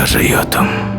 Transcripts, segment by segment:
कर रही हो तुम?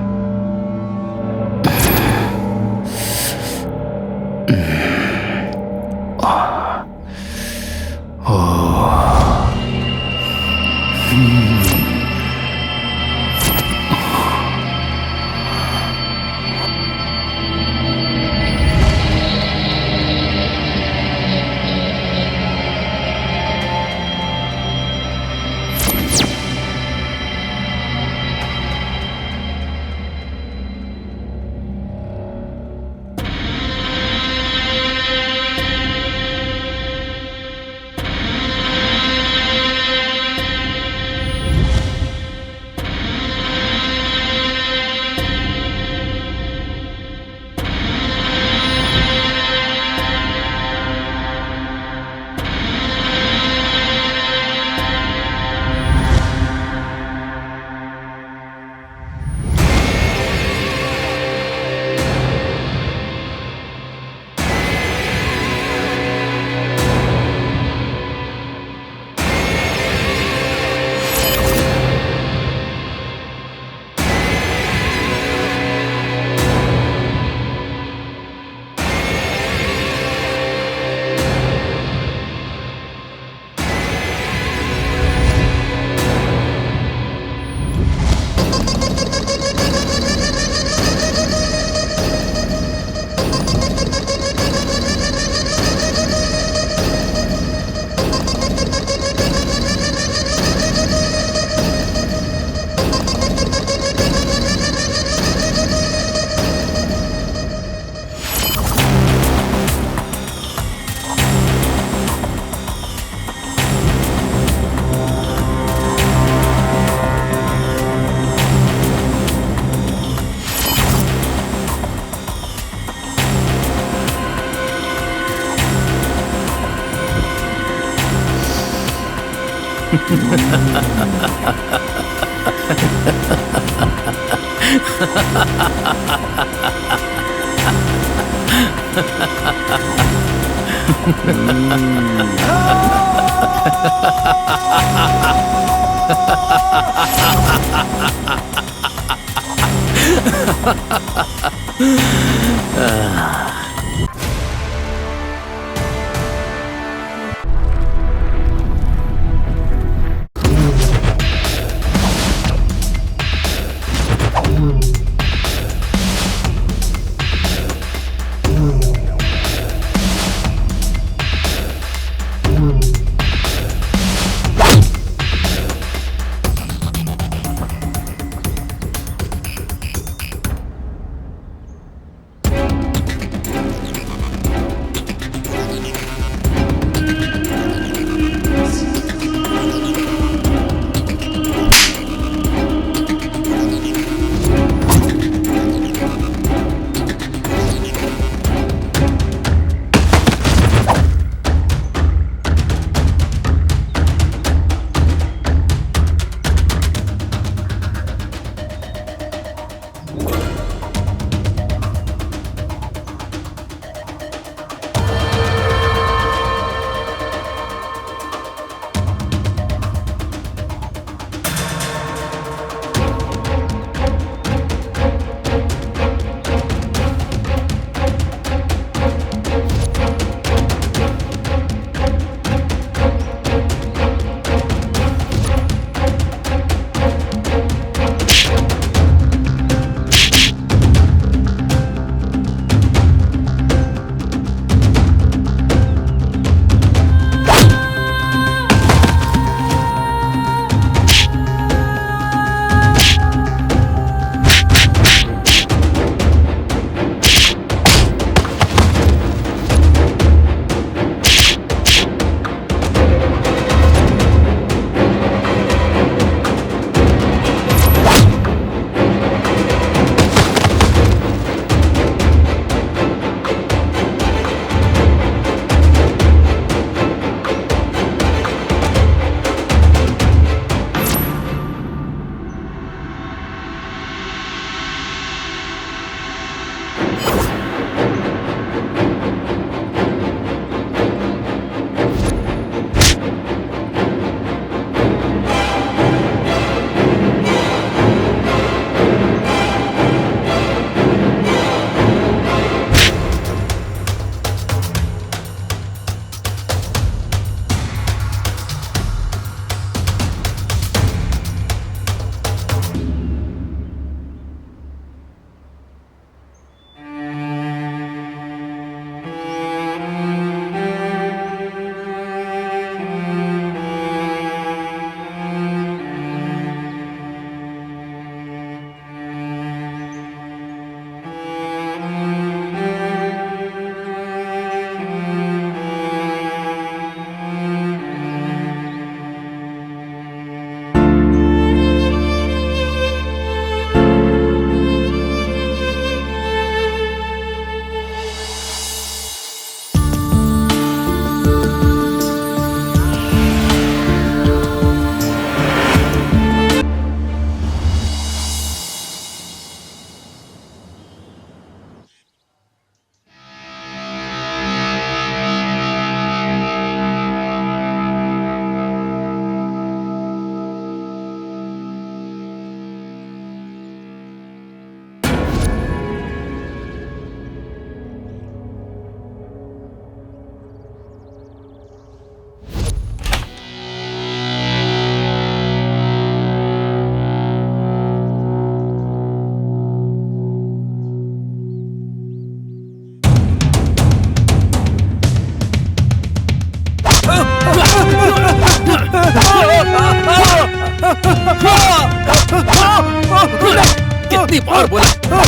कितनी बार बोला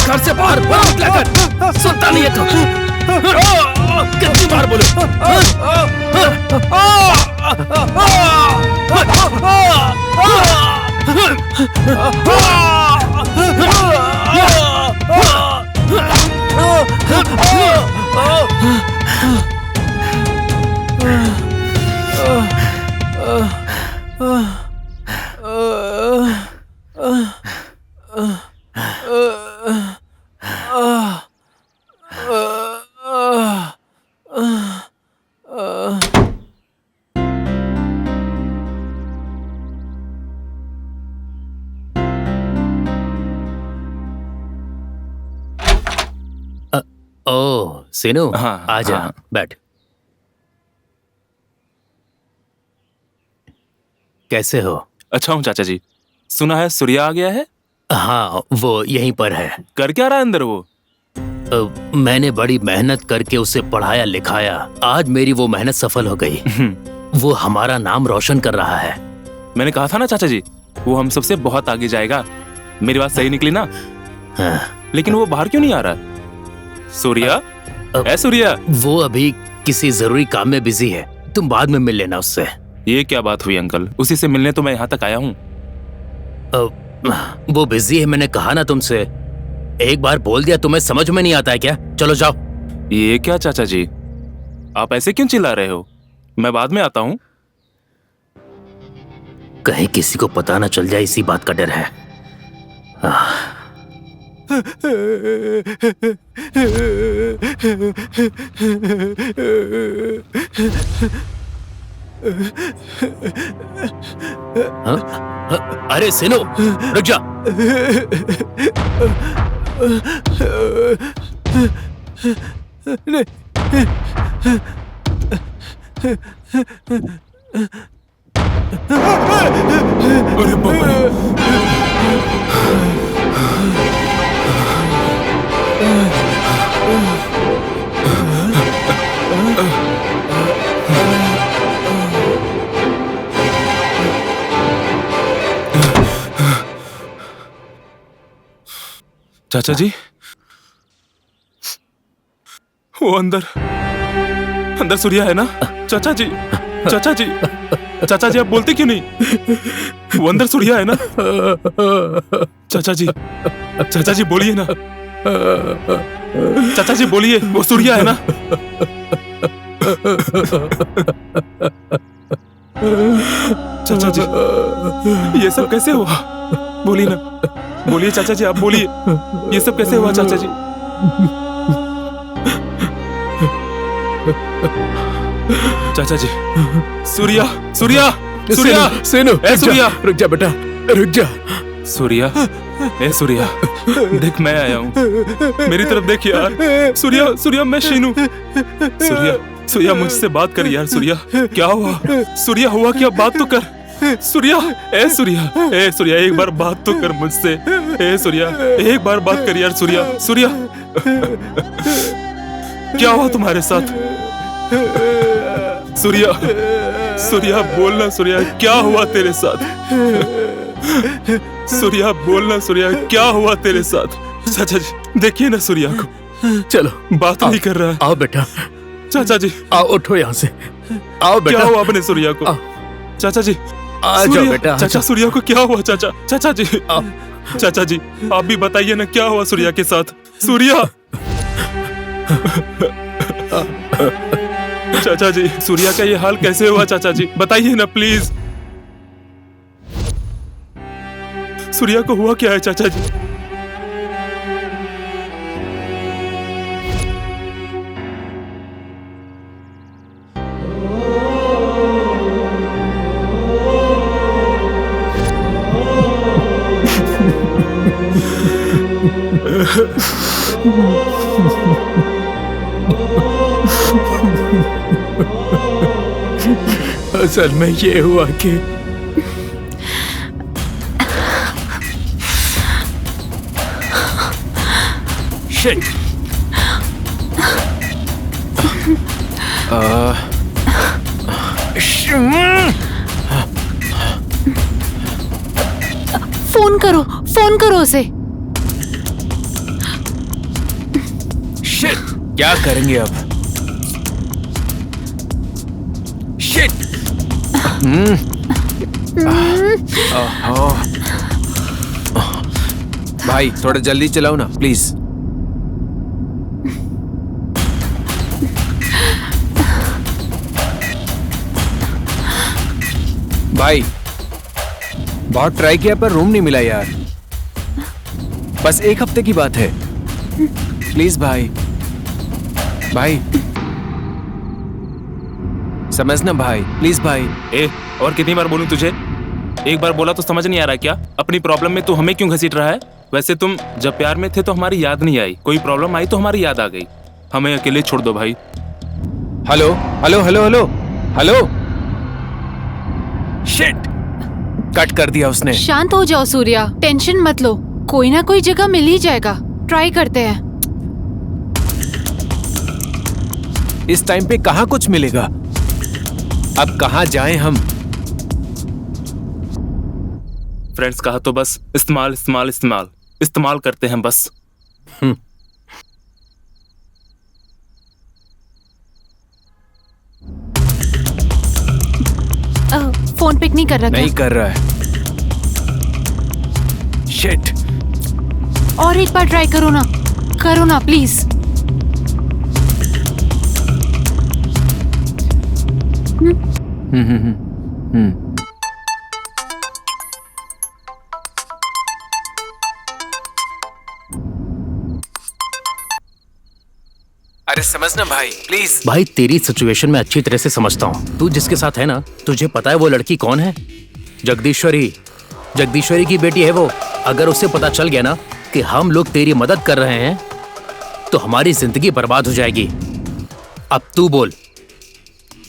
घर से बाहर मत निकला कर, सुनता नहीं है तो कितनी बार बोलो। ओह सीनू, हाँ, आजा, हाँ। बैठ। कैसे हो? अच्छा हूँ चाचा जी। सुना है सूर्या आ गया है? हाँ, वो यहीं पर है। कर क्या रहा है अंदर वो? मैंने बड़ी मेहनत करके उसे पढ़ाया लिखाया, आज मेरी वो मेहनत सफल हो गई। वो हमारा नाम रोशन कर रहा है। मैंने कहा था ना चाचा जी, वो हम सबसे बहुत आगे जाएगा। मेरी बात सही निकली ना? हाँ। लेकिन वो बाहर क्यों नहीं आ रहा? सूर्या, ऐ सूर्या। वो अभी किसी जरूरी काम में बिजी है, तुम बाद में मिल लेना उससे। ये क्या बात हुई अंकल? उसी से मिलने तो मैं यहाँ तक आया हूँ। वो बिजी है, मैंने कहा ना तुमसे। एक बार बोल दिया, तुम्हें समझ में नहीं आता है क्या? चलो जाओ। ये क्या चाचा जी, आप ऐसे क्यों चिल्ला रहे हो? मैं बाद में आता हूँ। कहीं किसी को पता ना चल जाए, इसी बात का डर है। अरे सीनू, रुक जा। अरे बाप रे। चाचा जी, वो अंदर सूर्या है ना? चाचा जी, चाचा जी, चाचा जी, आप बोलते क्यों नहीं? वो अंदर सूर्या है ना? चाचा जी, चाचा जी बोलिए ना। चाचा जी बोलिए, वो सूर्या है ना? चाचा जी, ये सब कैसे हुआ? बोलिए ना, बोलिए चाचा जी, आप बोलिए, ये सब कैसे हुआ चाचा जी? चाचा जी, सूर्या, सूर्या, सूर्या, सीनू, ए सूर्या, रुक जा बेटा, रुक जा। सूर्या, ए सूर्या, देख मैं आया हूँ, मेरी तरफ देख यार। सूर्या, सूर्या, मैं शीनू। सूर्या, सूर्या मुझसे बात कर यार। सूर्या, क्या हुआ? सूर्या, हुआ क्या? बात तो कर। सूर्या, ए सूर्या, ए सूर्या, एक बार बात तो कर मुझसे। ए सूर्या, एक बार बात कर यार। सूर्या, सूर्या, क्या हुआ तुम्हारे साथ? सूर्या, सूर्या बोलना। सूर्या, क्या हुआ तेरे साथ? सूर्या बोलना। सूर्या, क्या हुआ तेरे साथ? चाचा जी, देखिए ना सूर्या को, चलो, बात नहीं कर रहा है। आओ बेटा, चाचा जी, आओ, उठो यहाँ से। आओ बेटा। क्या हुआ अपने सूर्या को? चाचा जी, आ जाओ बेटा। चाचा, सूर्या को क्या हुआ? चाचा, चाचा जी, चाचा जी, आप भी बताइए ना, क्या हुआ सूर्या के साथ? सूर्या, चाचा जी, सूर्या का ये हाल कैसे हुआ? चाचा जी बताइए ना प्लीज। सूर्या को हुआ क्या है चाचा जी? असल में ये हुआ कि फोन करो उसे। क्या करेंगे अब? शिट! भाई थोड़ा जल्दी चलाओ ना प्लीज। भाई बहुत ट्राई किया पर रूम नहीं मिला यार। बस 1 हफ्ते की बात है, प्लीज भाई। भाई समझना भाई, प्लीज भाई। ए, और कितनी बार बोलूं तुझे? एक बार बोला तो समझ नहीं आ रहा क्या? अपनी प्रॉब्लम में तू हमें क्यों घसीट रहा है? वैसे तुम जब प्यार में थे तो हमारी याद नहीं आई, कोई प्रॉब्लम आई तो हमारी याद आ गई। हमें अकेले छोड़ दो भाई। Hello hello hello hello hello. Shit! Cut कर दिया उसने। शांत हो जाओ सूर्या, टेंशन मत लो, कोई ना कोई जगह मिल ही जाएगा। ट्राई करते हैं। इस टाइम पे कहाँ कुछ मिलेगा? अब कहाँ जाएं हम? फ्रेंड्स कहा तो बस इस्तेमाल इस्तेमाल इस्तेमाल इस्तेमाल करते हैं बस। फोन पिक नहीं कर रहा नहीं क्या? कर रहा है। शिट! और एक बार ट्राई करो ना प्लीज। अरे समझना भाई प्लीज। भाई तेरी सिचुएशन में अच्छी तरह से समझता हूँ। तू जिसके साथ है ना, तुझे पता है वो लड़की कौन है? जगदीश्वरी की बेटी है वो। अगर उसे पता चल गया ना कि हम लोग तेरी मदद कर रहे हैं तो हमारी जिंदगी बर्बाद हो जाएगी। अब तू बोल,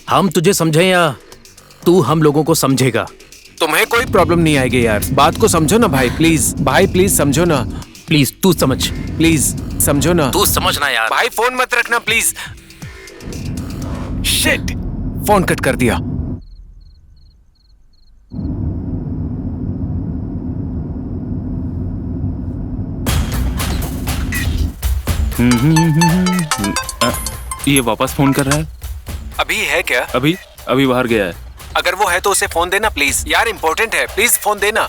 हम तुझे समझें या तू हम लोगों को समझेगा? तुम्हें कोई प्रॉब्लम नहीं आएगी यार, बात को समझो ना भाई प्लीज। भाई प्लीज समझो ना, प्लीज तू समझ, प्लीज समझो ना। तू समझना यार। भाई फोन मत रखना प्लीज। शिट! फोन कट कर दिया। ये वापस फोन कर रहा है। अभी है क्या? अभी बाहर गया है। अगर वो है तो उसे फोन देना प्लीज यार, इंपॉर्टेंट है, प्लीज फोन देना।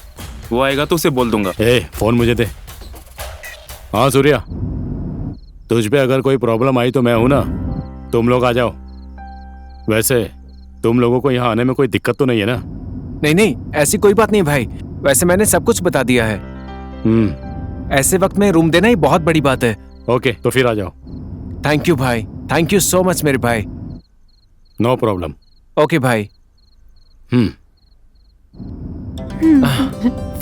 वो आएगा तो उसे बोल दूंगा। फोन मुझे दे। हाँ सूर्या, तुझ पे अगर कोई प्रॉब्लम आई तो मैं हूं ना, तुम लोग आ जाओ। वैसे तुम लोगों को यहाँ आने में कोई दिक्कत तो नहीं है ना? नहीं नहीं, ऐसी कोई बात नहीं भाई, वैसे मैंने सब कुछ बता दिया है। ऐसे वक्त में रूम देना ही बहुत बड़ी बात है। ओके, तो फिर आ जाओ। थैंक यू भाई, थैंक यू सो मच मेरे भाई। No problem. ओके भाई।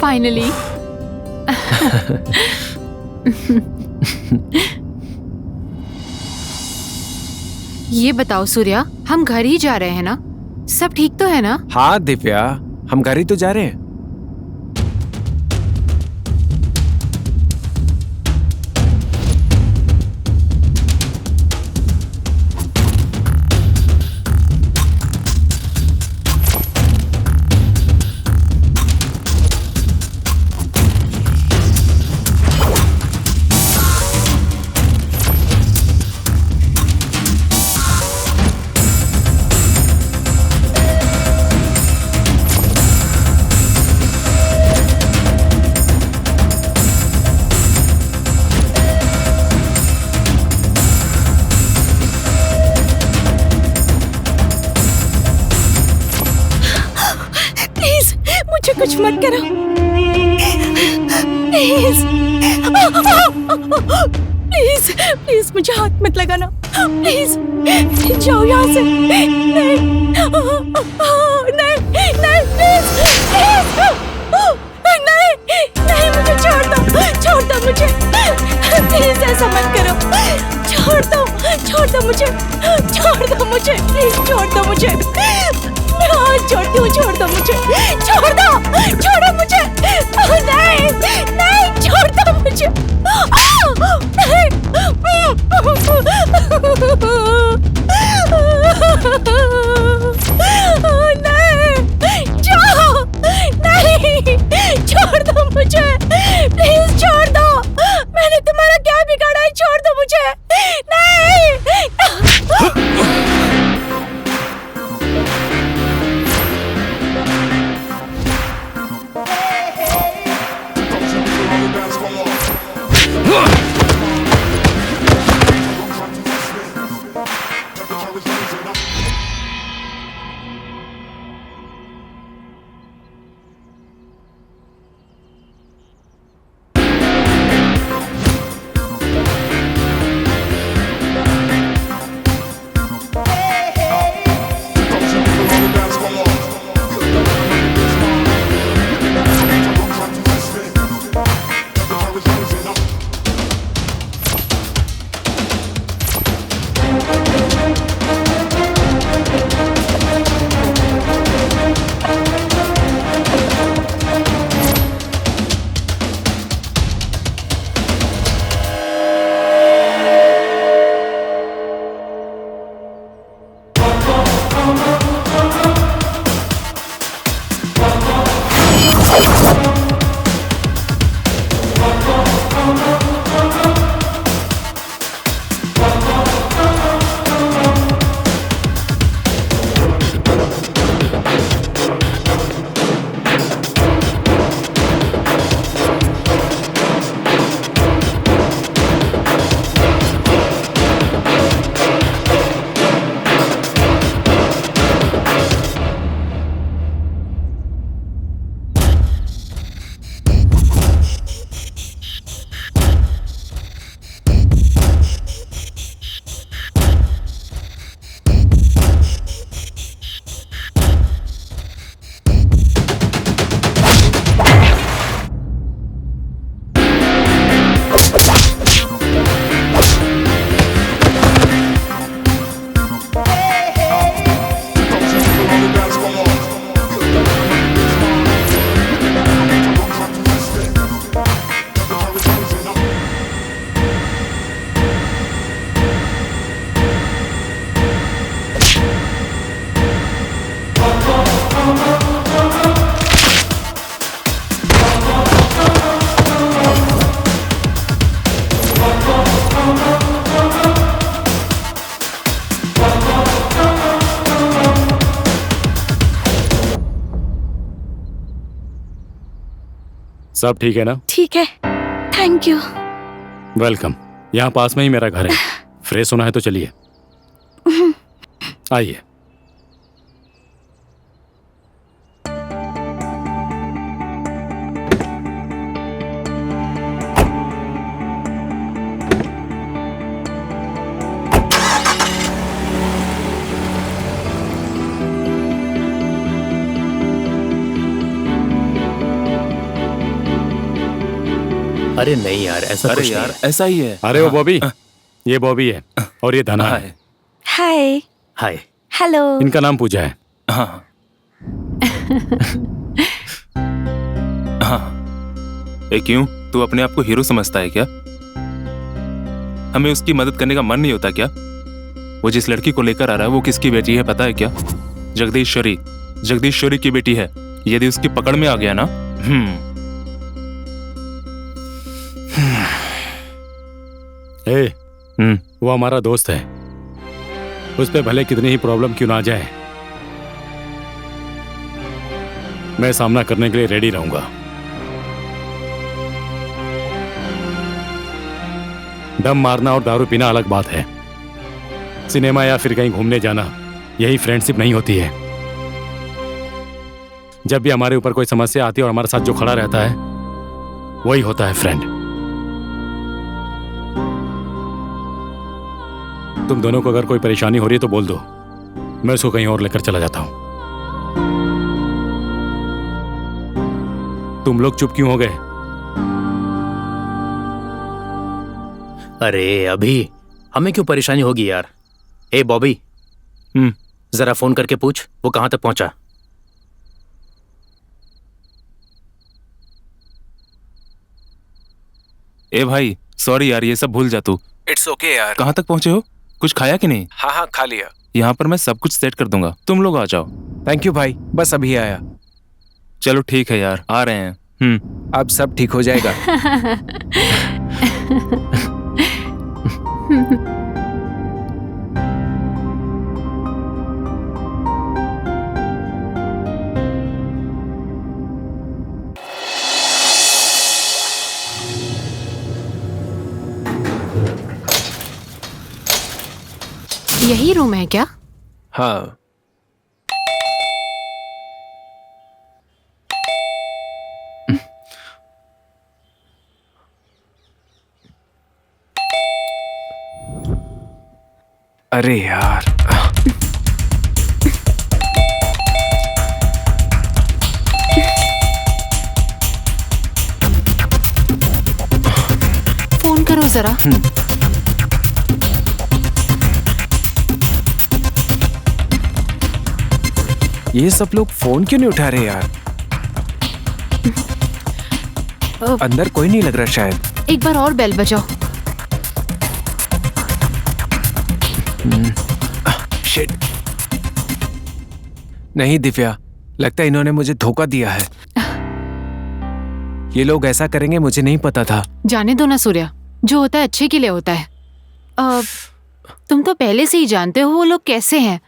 फाइनली। ये बताओ सूर्या, हम घर ही जा रहे हैं ना? सब ठीक तो है ना? हाँ दिव्या, हम घर ही तो जा रहे हैं। कुछ मत करो प्लीज। प्लीज प्लीज मुझे हाथ मत लगाना प्लीज। जाओ यहाँ से। नहीं नहीं नहीं प्लीज नहीं, मुझे छोड़ दो मुझे प्लीज, ऐसा मत करो। छोड़ दो मुझे प्लीज, छोड़ दो मुझे। मैं हाथ छोड़ती हूँ, छोड़ दो मुझे। छोड़ो मुझे। नहीं छोड़ दो मुझे। नहीं छोड़ दो मुझे प्लीज, छोड़ दो। मैंने तुम्हारा क्या बिगाड़ा है? छोड़ दो मुझे। नहीं सब ठीक है ना? ठीक है, थैंक यू। वेलकम। यहाँ पास में ही मेरा घर है। फ्रेश होना है तो चलिए, आइए। अरे नहीं यार, ऐसा अरे कुछ यार नहीं है। ऐसा ही है। अरे वो बॉबी, ये बॉबी है और ये धना है। हाय। हाय। हेलो। इनका नाम पूजा है। हाँ हाँ। ए क्यों, तू अपने आप को हीरो समझता है क्या? हमें उसकी मदद करने का मन नहीं होता क्या? वो जिस लड़की को लेकर आ रहा है वो किसकी बेटी है पता है क्या? जगदीश्वरी की बेटी है। यदि उसकी पकड़ में आ गया ना, वो हमारा दोस्त है, उस पे भले कितनी ही प्रॉब्लम क्यों ना आ जाए, मैं सामना करने के लिए रेडी रहूंगा। दम मारना और दारू पीना अलग बात है। सिनेमा या फिर कहीं घूमने जाना, यही फ्रेंडशिप नहीं होती है। जब भी हमारे ऊपर कोई समस्या आती है और हमारे साथ जो खड़ा रहता है वही होता है फ्रेंड। तुम दोनों को अगर कोई परेशानी हो रही है तो बोल दो, मैं उसको कहीं और लेकर चला जाता हूं। तुम लोग चुप क्यों हो गए? अरे अभी हमें क्यों परेशानी होगी यार? ए बॉबी, जरा फोन करके पूछ वो कहां तक पहुंचा। ए भाई सॉरी यार, ये सब भूल जा तू। इट्स ओके यार। कहाँ तक पहुंचे हो? कुछ खाया कि नहीं? हाँ खा लिया। यहाँ पर मैं सब कुछ सेट कर दूंगा, तुम लोग आ जाओ। थैंक यू भाई, बस अभी आया। चलो ठीक है यार, आ रहे हैं। अब सब ठीक हो जाएगा। यही रूम है क्या? हाँ। अरे यार, फोन करो जरा। ये सब लोग फोन क्यों नहीं उठा रहे यार? अंदर कोई नहीं लग रहा शायद। एक बार और बेल बजाओ। शिट। नहीं दिव्या, लगता है इन्होंने मुझे धोखा दिया है। ये लोग ऐसा करेंगे मुझे नहीं पता था। जाने दो ना सूर्या, जो होता है अच्छे के लिए होता है। तुम तो पहले से ही जानते हो वो लोग कैसे हैं।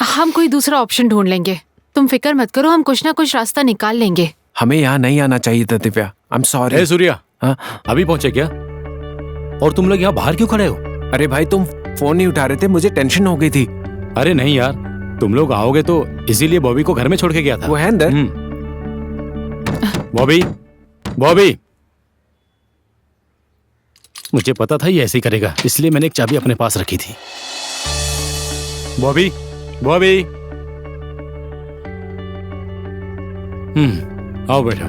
हम कोई दूसरा ऑप्शन ढूंढ लेंगे, तुम फिक्र मत करो, हम कुछ ना कुछ रास्ता निकाल लेंगे। हमें यहाँ नहीं आना चाहिए था Divya, I am sorry. Surya, हाँ? अभी पहुंचे क्या? और तुम लोग यहाँ बाहर क्यों खड़े हो? अरे भाई तुम फोन नहीं उठा रहे थे, मुझे टेंशन हो गई थी। अरे नहीं यार, तुम लोग आओगे तो इसीलिए बॉबी को घर में छोड़ के गया था। वो है अंदर। बॉबी, बॉबी, मुझे पता था ये ऐसे ही करेगा, इसलिए मैंने एक चाबी अपने पास रखी थी। बॉबी, बॉबी, आओ बैठो।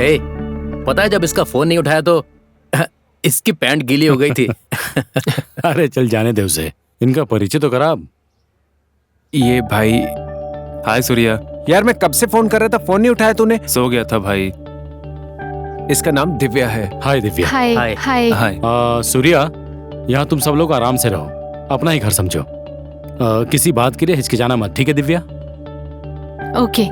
ए, पता है जब इसका फोन नहीं उठाया तो इसकी पैंट गीली हो गई थी। अरे चल जाने दे उसे, इनका परिचय तो करा। ये भाई। हाय सूर्या। यार मैं कब से फोन कर रहा था, फोन नहीं उठाया तूने। सो गया था भाई। इसका नाम दिव्या है। हाय दिव्या। हाय हाय। हाय। हाय। सूर्या, यहाँ तुम सब लोग आराम से रहो, अपना ही घर समझो। किसी बात के लिए हिचकिचाना मत, ठीक है दिव्या? ओके,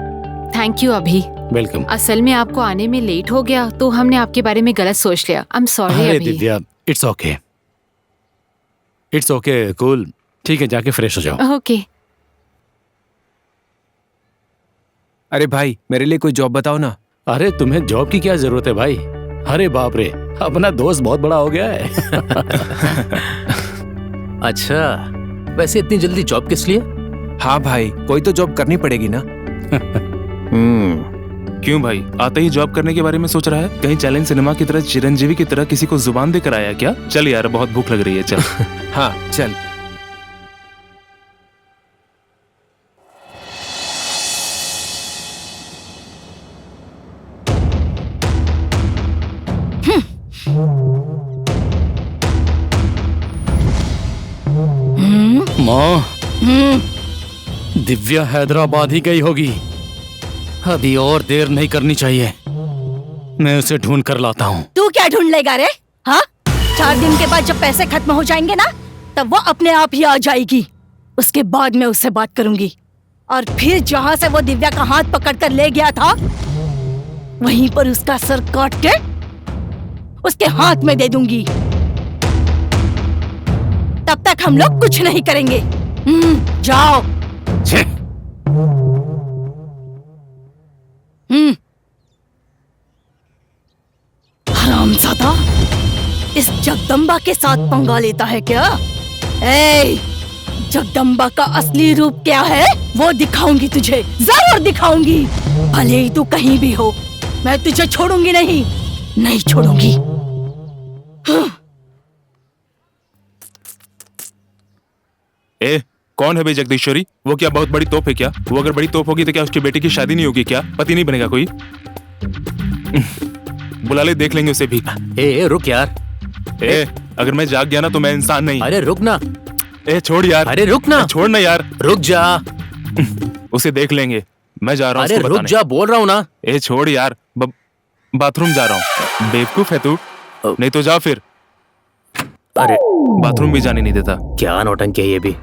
थैंक यू अभी। वेलकम। असल में आपको आने में लेट हो गया तो हमने आपके बारे में गलत सोच लिया। आई एम सॉरी अरे अभी। Divya, it's okay, it's okay, cool. ठीक है, जाके फ्रेश हो जाओ। ओके। अरे भाई मेरे लिए कोई जॉब बताओ ना। अरे तुम्हें जॉब की क्या जरूरत है भाई? अरे बाप रे, अपना दोस्त बहुत बड़ा हो गया है। अच्छा, वैसे इतनी जल्दी जॉब किस लिए? हाँ भाई, कोई तो जॉब करनी पड़ेगी ना। क्यों भाई, आते ही जॉब करने के बारे में सोच रहा है? कहीं चैलेंज सिनेमा की तरह, चिरंजीवी की तरह किसी को जुबान देकर आया क्या? चल यार, बहुत भूख लग रही है, चल। हाँ चल। माँ, दिव्या हैदराबाद ही गई होगी। अभी और देर नहीं करनी चाहिए, मैं उसे ढूंढ कर लाता हूँ। तू क्या ढूंढ लेगा रे? हाँ, 4 दिन के बाद जब पैसे खत्म हो जाएंगे ना, तब वो अपने आप ही आ जाएगी। उसके बाद मैं उससे बात करूंगी और फिर जहाँ से वो दिव्या का हाथ पकड़कर ले गया था, वहीं पर उसका सर काट के उसके हाथ में दे दूंगी। तब तक हम लोग कुछ नहीं करेंगे। जाओ। हरामजादा, इस जगदम्बा के साथ पंगा लेता है क्या? ए, जगदम्बा का असली रूप क्या है वो दिखाऊंगी तुझे, जरूर दिखाऊंगी। भले ही तू कहीं भी हो, मैं तुझे छोड़ूंगी नहीं, नहीं छोड़ूंगी। ए, कौन है भाई जगदीश्वरी? वो क्या बहुत बड़ी तोप है क्या? वो अगर बड़ी तोप होगी तो क्या उसकी बेटी की शादी नहीं होगी क्या? पति नहीं बनेगा कोई? बुला ले, देख लेंगे उसे भी। ए, रुक यार। ए, अगर मैं जाग गया ना तो मैं इंसान नहीं। अरे रुक ना। ए, छोड़ यार। अरे रुक ना। छोड़ ना यार। रुक जा। उसे देख लेंगे, मैं जा रहा हूँ। अरे रुक जा, बोल रहा हूँ ना। ए, छोड़ यार, बाथरूम जा रहा हूँ। बेवकूफ है तू, नहीं तो जा फिर। अरे बाथरूम भी जाने नहीं देता। क्या नौटंकी है ये भी।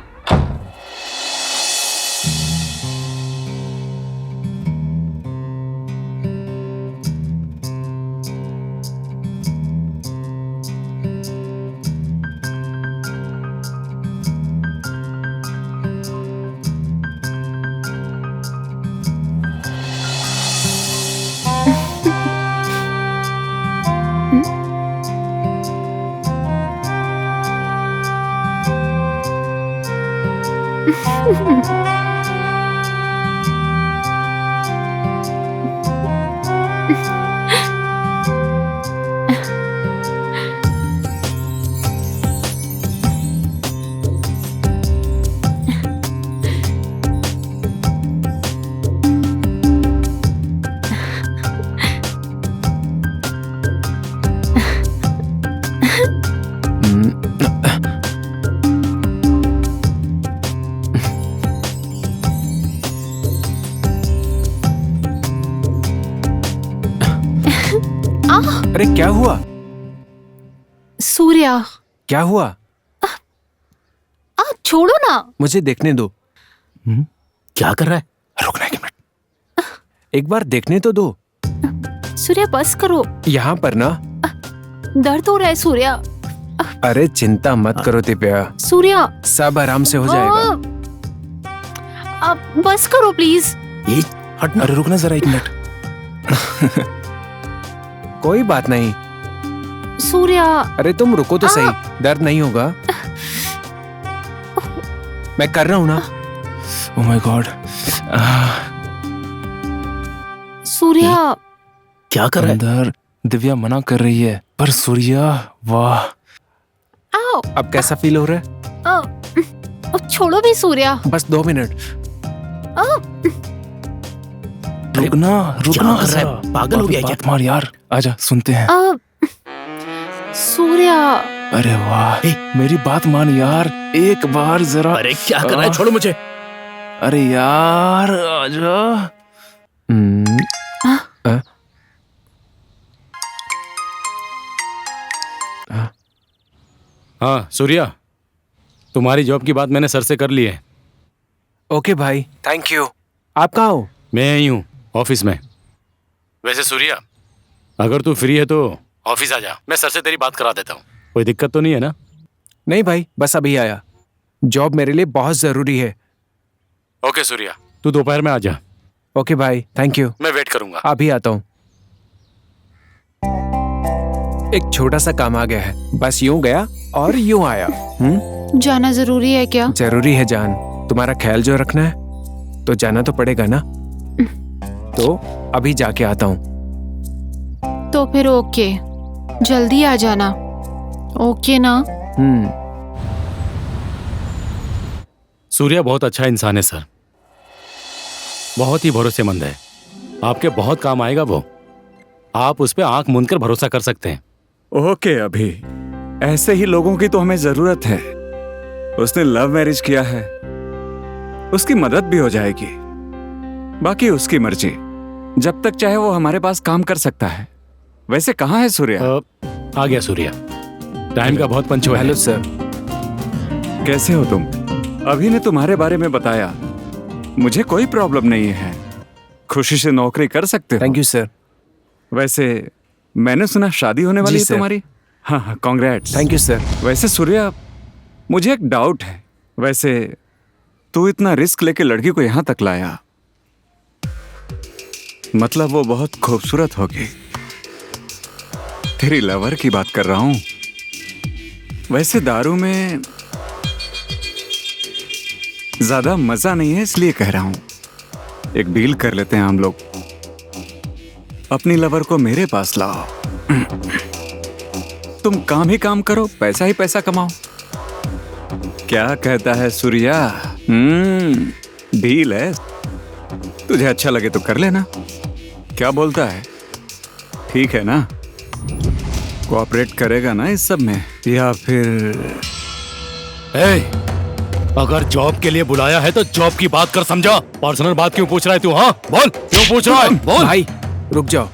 अरे क्या हुआ? सूर्या, क्या हुआ? छोड़ो ना। मुझे देखने दो। क्या कर रहा है? रुकना एक मिनट। एक बार देखने तो दो। सूर्या बस करो, यहाँ पर ना। दर्द हो रहा है सूर्या। अरे चिंता मत करो दिव्या, सूर्या सब आराम से हो जाएगा। अब बस करो प्लीज। ये हटना। अरे रुकना जरा एक मिनट। कोई बात नहीं। सूर्या अरे तुम रुको तो सही, दर्द नहीं होगा। मैं कर रहा हूँ ना। Oh my God. सूर्या क्या कर रहा है? अंदर दिव्या मना कर रही है, पर सूर्या, वाह। आओ। अब कैसा फील हो रहा है? छोड़ो भी सूर्या। बस 2 मिनट। रुकना क्या रुकना कर रहा है? पागल हो गया क्या? बात मार यार, आजा सुनते हैं। सूर्या अरे वाह, मेरी बात मान यार, एक बार जरा। अरे क्या कर रहा है? छोड़ो मुझे। अरे यार आजा। हाँ सूर्या, तुम्हारी जॉब की बात मैंने सर से कर ली है। ओके भाई, थैंक यू। आप कहाँ हो? मैं यहीं हूँ, ऑफिस में। वैसे सूर्या, अगर तू फ्री है तो ऑफिस आ जा, मैं सर से तेरी बात करा देता हूँ। कोई दिक्कत तो नहीं है ना? नहीं भाई, बस अभी आया। जॉब मेरे लिए बहुत जरूरी है। ओके सूर्या, तू दोपहर में आ जा। ओके भाई, थैंक यू। मैं वेट करूंगा। अभी आता हूँ। एक छोटा सा काम आ गया है, बस यूं गया और यूं आया। जाना जरूरी है क्या? जरूरी है जान, तुम्हारा ख्याल जो रखना है तो जाना तो पड़ेगा ना। तो अभी जाके आता हूँ। तो फिर ओके, जल्दी आ जाना। ओके ना? सूर्या बहुत अच्छा इंसान है सर, बहुत ही भरोसेमंद है। आपके बहुत काम आएगा वो। आप उस पर आंख मूंद कर भरोसा कर सकते हैं। ओके अभी, ऐसे ही लोगों की तो हमें जरूरत है। उसने लव मैरिज किया है, उसकी मदद भी हो जाएगी। बाकी उसकी मर्जी, जब तक चाहे वो हमारे पास काम कर सकता है। वैसे कहाँ है सूर्या? आ गया सूर्या, टाइम का बहुत पंचुअल है। हेलो सर, कैसे हो तुम? अभी ने तुम्हारे बारे में बताया, मुझे कोई प्रॉब्लम नहीं है, खुशी से नौकरी कर सकते हो। Thank you sir. वैसे मैंने सुना शादी होने वाली जी है सर। तुम्हारी। हाँ, कांग्रेट्स। Thank you sir. वैसे सूर्या, मुझे एक डाउट है। वैसे तू इतना रिस्क लेके लड़की को यहां तक लाया, मतलब वो बहुत खूबसूरत होगी। तेरी लवर की बात कर रहा हूं। वैसे दारू में ज्यादा मजा नहीं है, इसलिए कह रहा हूं। एक डील कर लेते हैं हम लोग, अपनी लवर को मेरे पास लाओ। तुम काम ही काम करो, पैसा ही पैसा कमाओ। क्या कहता है सूर्या? डील है, तुझे अच्छा लगे तो कर लेना। क्या बोलता है? ठीक है ना? कोऑपरेट करेगा ना इस सब में, या फिर? अगर जॉब के लिए बुलाया है तो जॉब की बात कर, समझा? पर्सनल बात क्यों पूछ रहा है तू? हाँ बोल, क्यों पूछ रहा है? बोल भाई रुक जाओ,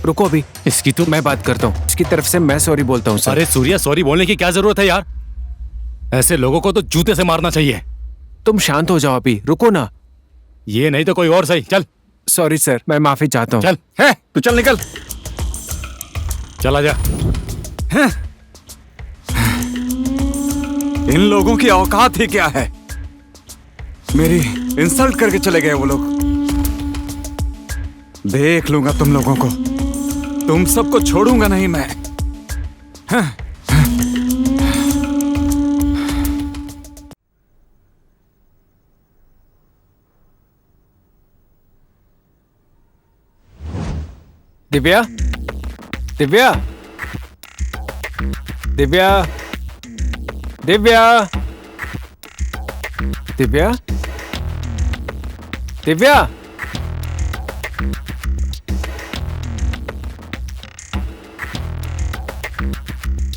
रुको अभी, इसकी तो। मैं बात करता हूँ। इसकी तरफ से मैं सॉरी बोलता हूँ सर। अरे सूर्या, सॉरी बोलने की क्या जरूरत है यार? ऐसे लोगों को तो जूते से मारना चाहिए। तुम शांत हो जाओ अभी, रुको ना। ये नहीं तो कोई और सही। चल। सॉरी सर, मैं माफी चाहता हूँ। चल है तू, चल निकल। चला जा। इन लोगों की औकात ही क्या है? मेरी इंसल्ट करके चले गए वो लोग। देख लूंगा तुम लोगों को, तुम सबको छोड़ूंगा नहीं मैं। दिव्या, दिव्या, दिव्या, दिव्या, दिव्या, दिव्या।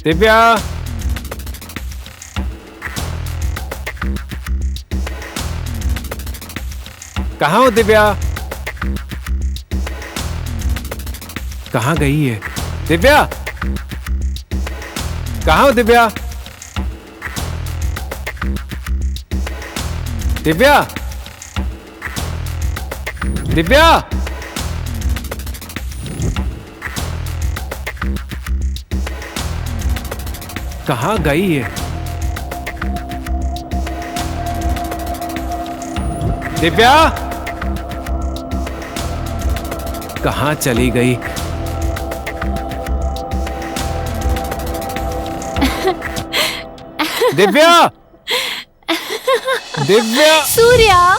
दिव्या, कहाँ हो दिव्या? कहाँ गई है दिव्या? कहाँ हो दिव्या? दिव्या, दिव्या, कहाँ गई है दिव्या? कहाँ चली गई? दिव्या, दिव्या। सूर्या।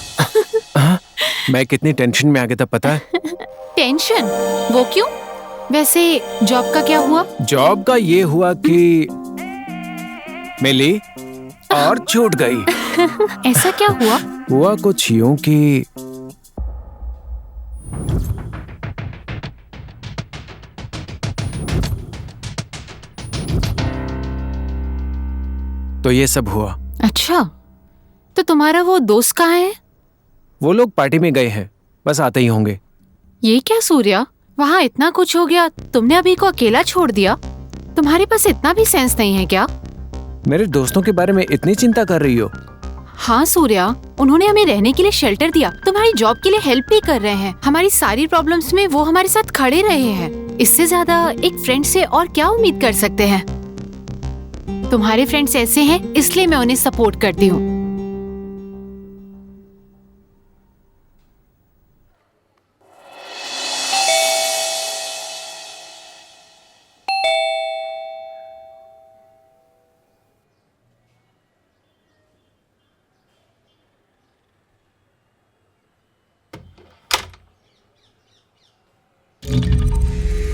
मैं कितनी टेंशन में आ गया था पता है? टेंशन? वो क्यों? वैसे जॉब का क्या हुआ? जॉब का ये हुआ कि मिली और छूट गई। ऐसा क्या हुआ? हुआ कुछ यूं कि तो ये सब हुआ। अच्छा, तो तुम्हारा वो दोस्त कहाँ है? वो लोग पार्टी में गए हैं, बस आते ही होंगे। ये क्या सूर्या, वहाँ इतना कुछ हो गया, तुमने अभी को अकेला छोड़ दिया? तुम्हारे पास इतना भी सेंस नहीं है क्या? मेरे दोस्तों के बारे में इतनी चिंता कर रही हो? हाँ सूर्या, उन्होंने हमें रहने के लिए शेल्टर दिया, तुम्हारी जॉब के लिए हेल्प भी कर रहे हैं, हमारी सारी प्रॉब्लम्स में वो हमारे साथ खड़े रहे हैं। इससे ज्यादा एक फ्रेंड से और क्या उम्मीद कर सकते हैं? तुम्हारे फ्रेंड्स ऐसे हैं, इसलिए मैं उन्हें सपोर्ट करती हूँ।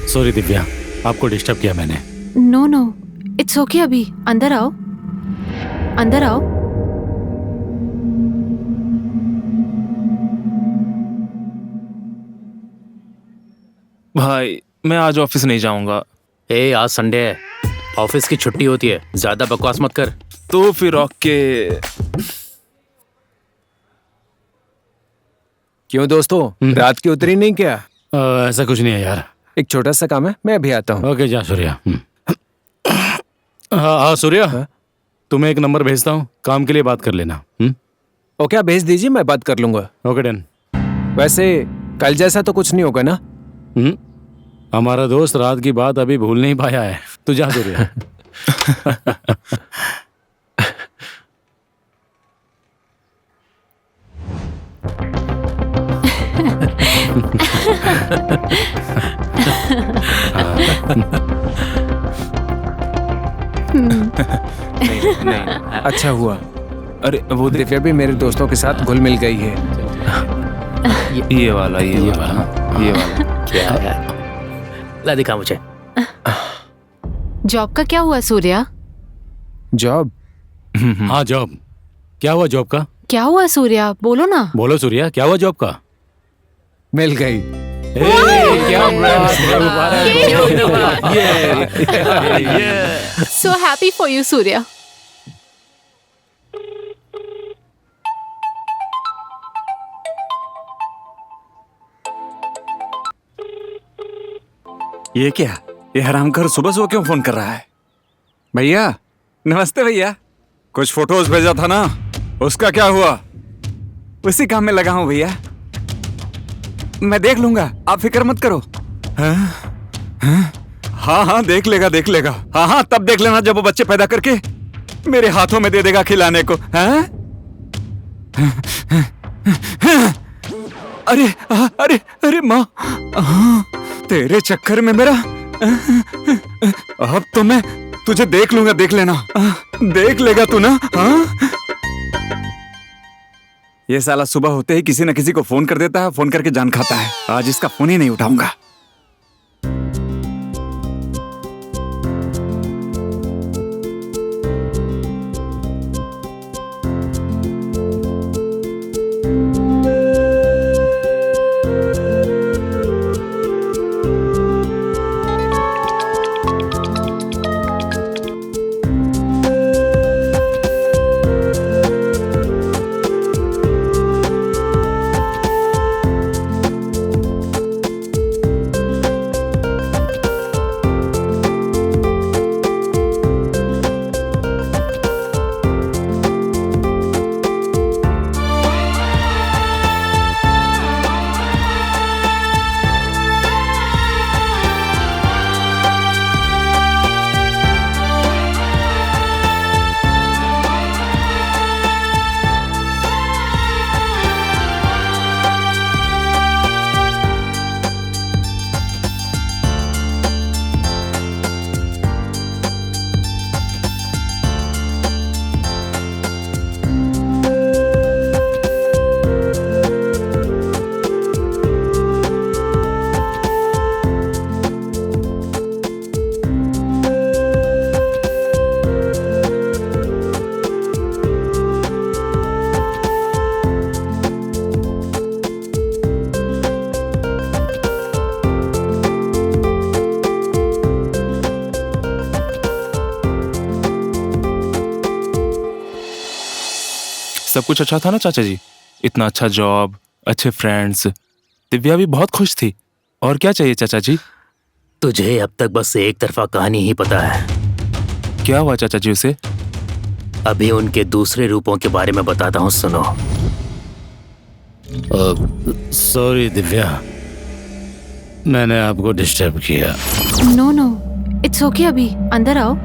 सॉरी दिव्या, आपको डिस्टर्ब किया मैंने। No no, it's okay. अभी अंदर आओ, अंदर आओ। भाई मैं आज ऑफिस नहीं जाऊंगा। आज संडे है, ऑफिस की छुट्टी होती है, ज्यादा बकवास मत कर। तो फिर ओके। क्यों दोस्तों, रात की उतरी नहीं क्या? ऐसा कुछ नहीं है यार। एक छोटा सा काम है, मैं अभी आता हूँ। ओके जा सूर्या। हाँ सूर्या, तुम्हें एक नंबर भेजता हूँ, काम के लिए बात कर लेना। ओके, आप भेज दीजिए, मैं बात कर लूंगा। Okay done. वैसे कल जैसा तो कुछ नहीं होगा ना? हमारा दोस्त रात की बात अभी भूल नहीं पाया है। तू जा सूर्या। नहीं। अच्छा हुआ, अरे वो देख, दिव्या भी मेरे दोस्तों के साथ घुल मिल गई है। ये वाला ये वाला क्या है? ला दिखा मुझे। जॉब का क्या हुआ सूर्या? जॉब? हाँ जॉब। क्या हुआ जॉब का? क्या हुआ सूर्या, बोलो ना। बोलो सूर्या, क्या हुआ जॉब का? मिल गई। क्या so happy for you Surya. ये क्या, ये हरामखोर सुबह सुबह क्यों फोन कर रहा है? भैया नमस्ते भैया, कुछ फोटोज भेजा था ना, उसका क्या हुआ? उसी काम में लगा हूं भैया, मैं देख लूंगा, आप फिक्र मत करो। हाँ हाँ देख लेगा देख लेगा। हाँ हाँ तब देख लेना जब वो बच्चे पैदा करके मेरे हाथों में दे देगा खिलाने को। हाँ? अरे अरे अरे माँ, तेरे चक्कर में मेरा, अब तो मैं तुझे देख लूंगा, देख लेना, देख लेगा तू ना। हाँ? ये साला सुबह होते ही किसी न किसी को फोन कर देता है, फोन करके जान खाता है। आज इसका फोन ही नहीं उठाऊंगा। सब कुछ अच्छा था ना चाचा जी? इतना अच्छा जॉब, अच्छे फ्रेंड्स, दिव्या भी बहुत खुश थी। और क्या चाहिए चाचा जी? तुझे अब तक बस एक तरफा कहानी ही पता है। क्या हुआ चाचा जी उसे? अभी उनके दूसरे रूपों के बारे में बताता हूँ, सुनो। सॉरी दिव्या, मैंने आपको डिस्टर्ब किया। No no, it's okay. अभी अंदर आओ।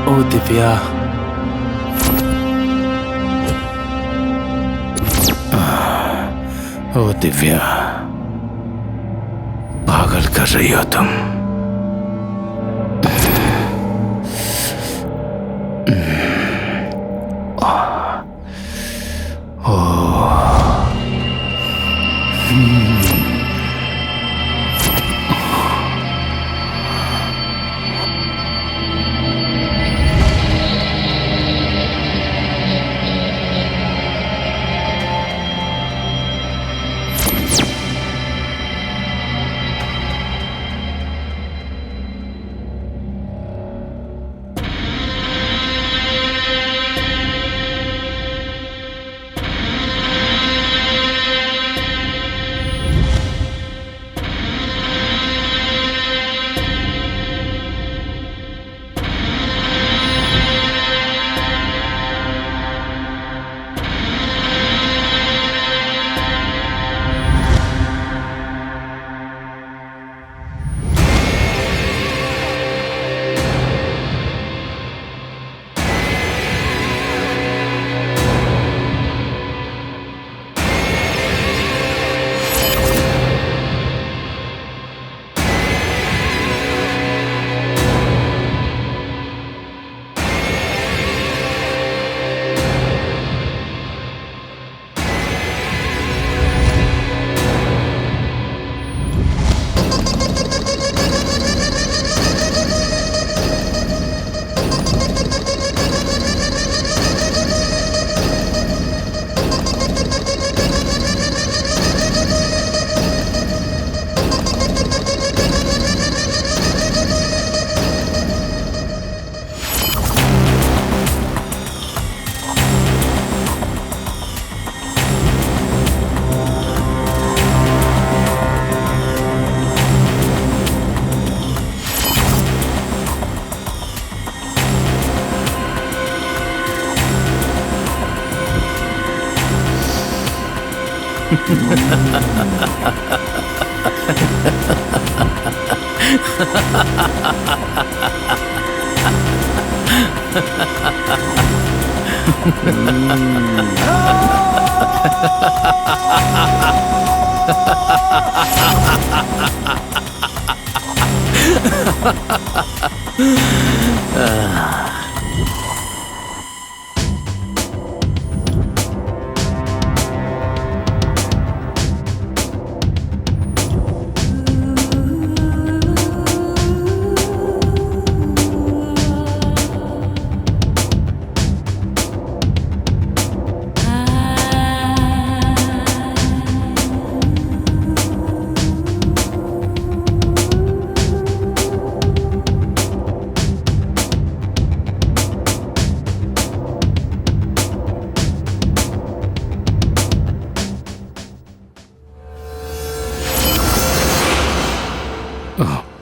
ओ दिव्या, ओ दिव्या, पागल कर रही हो तुम।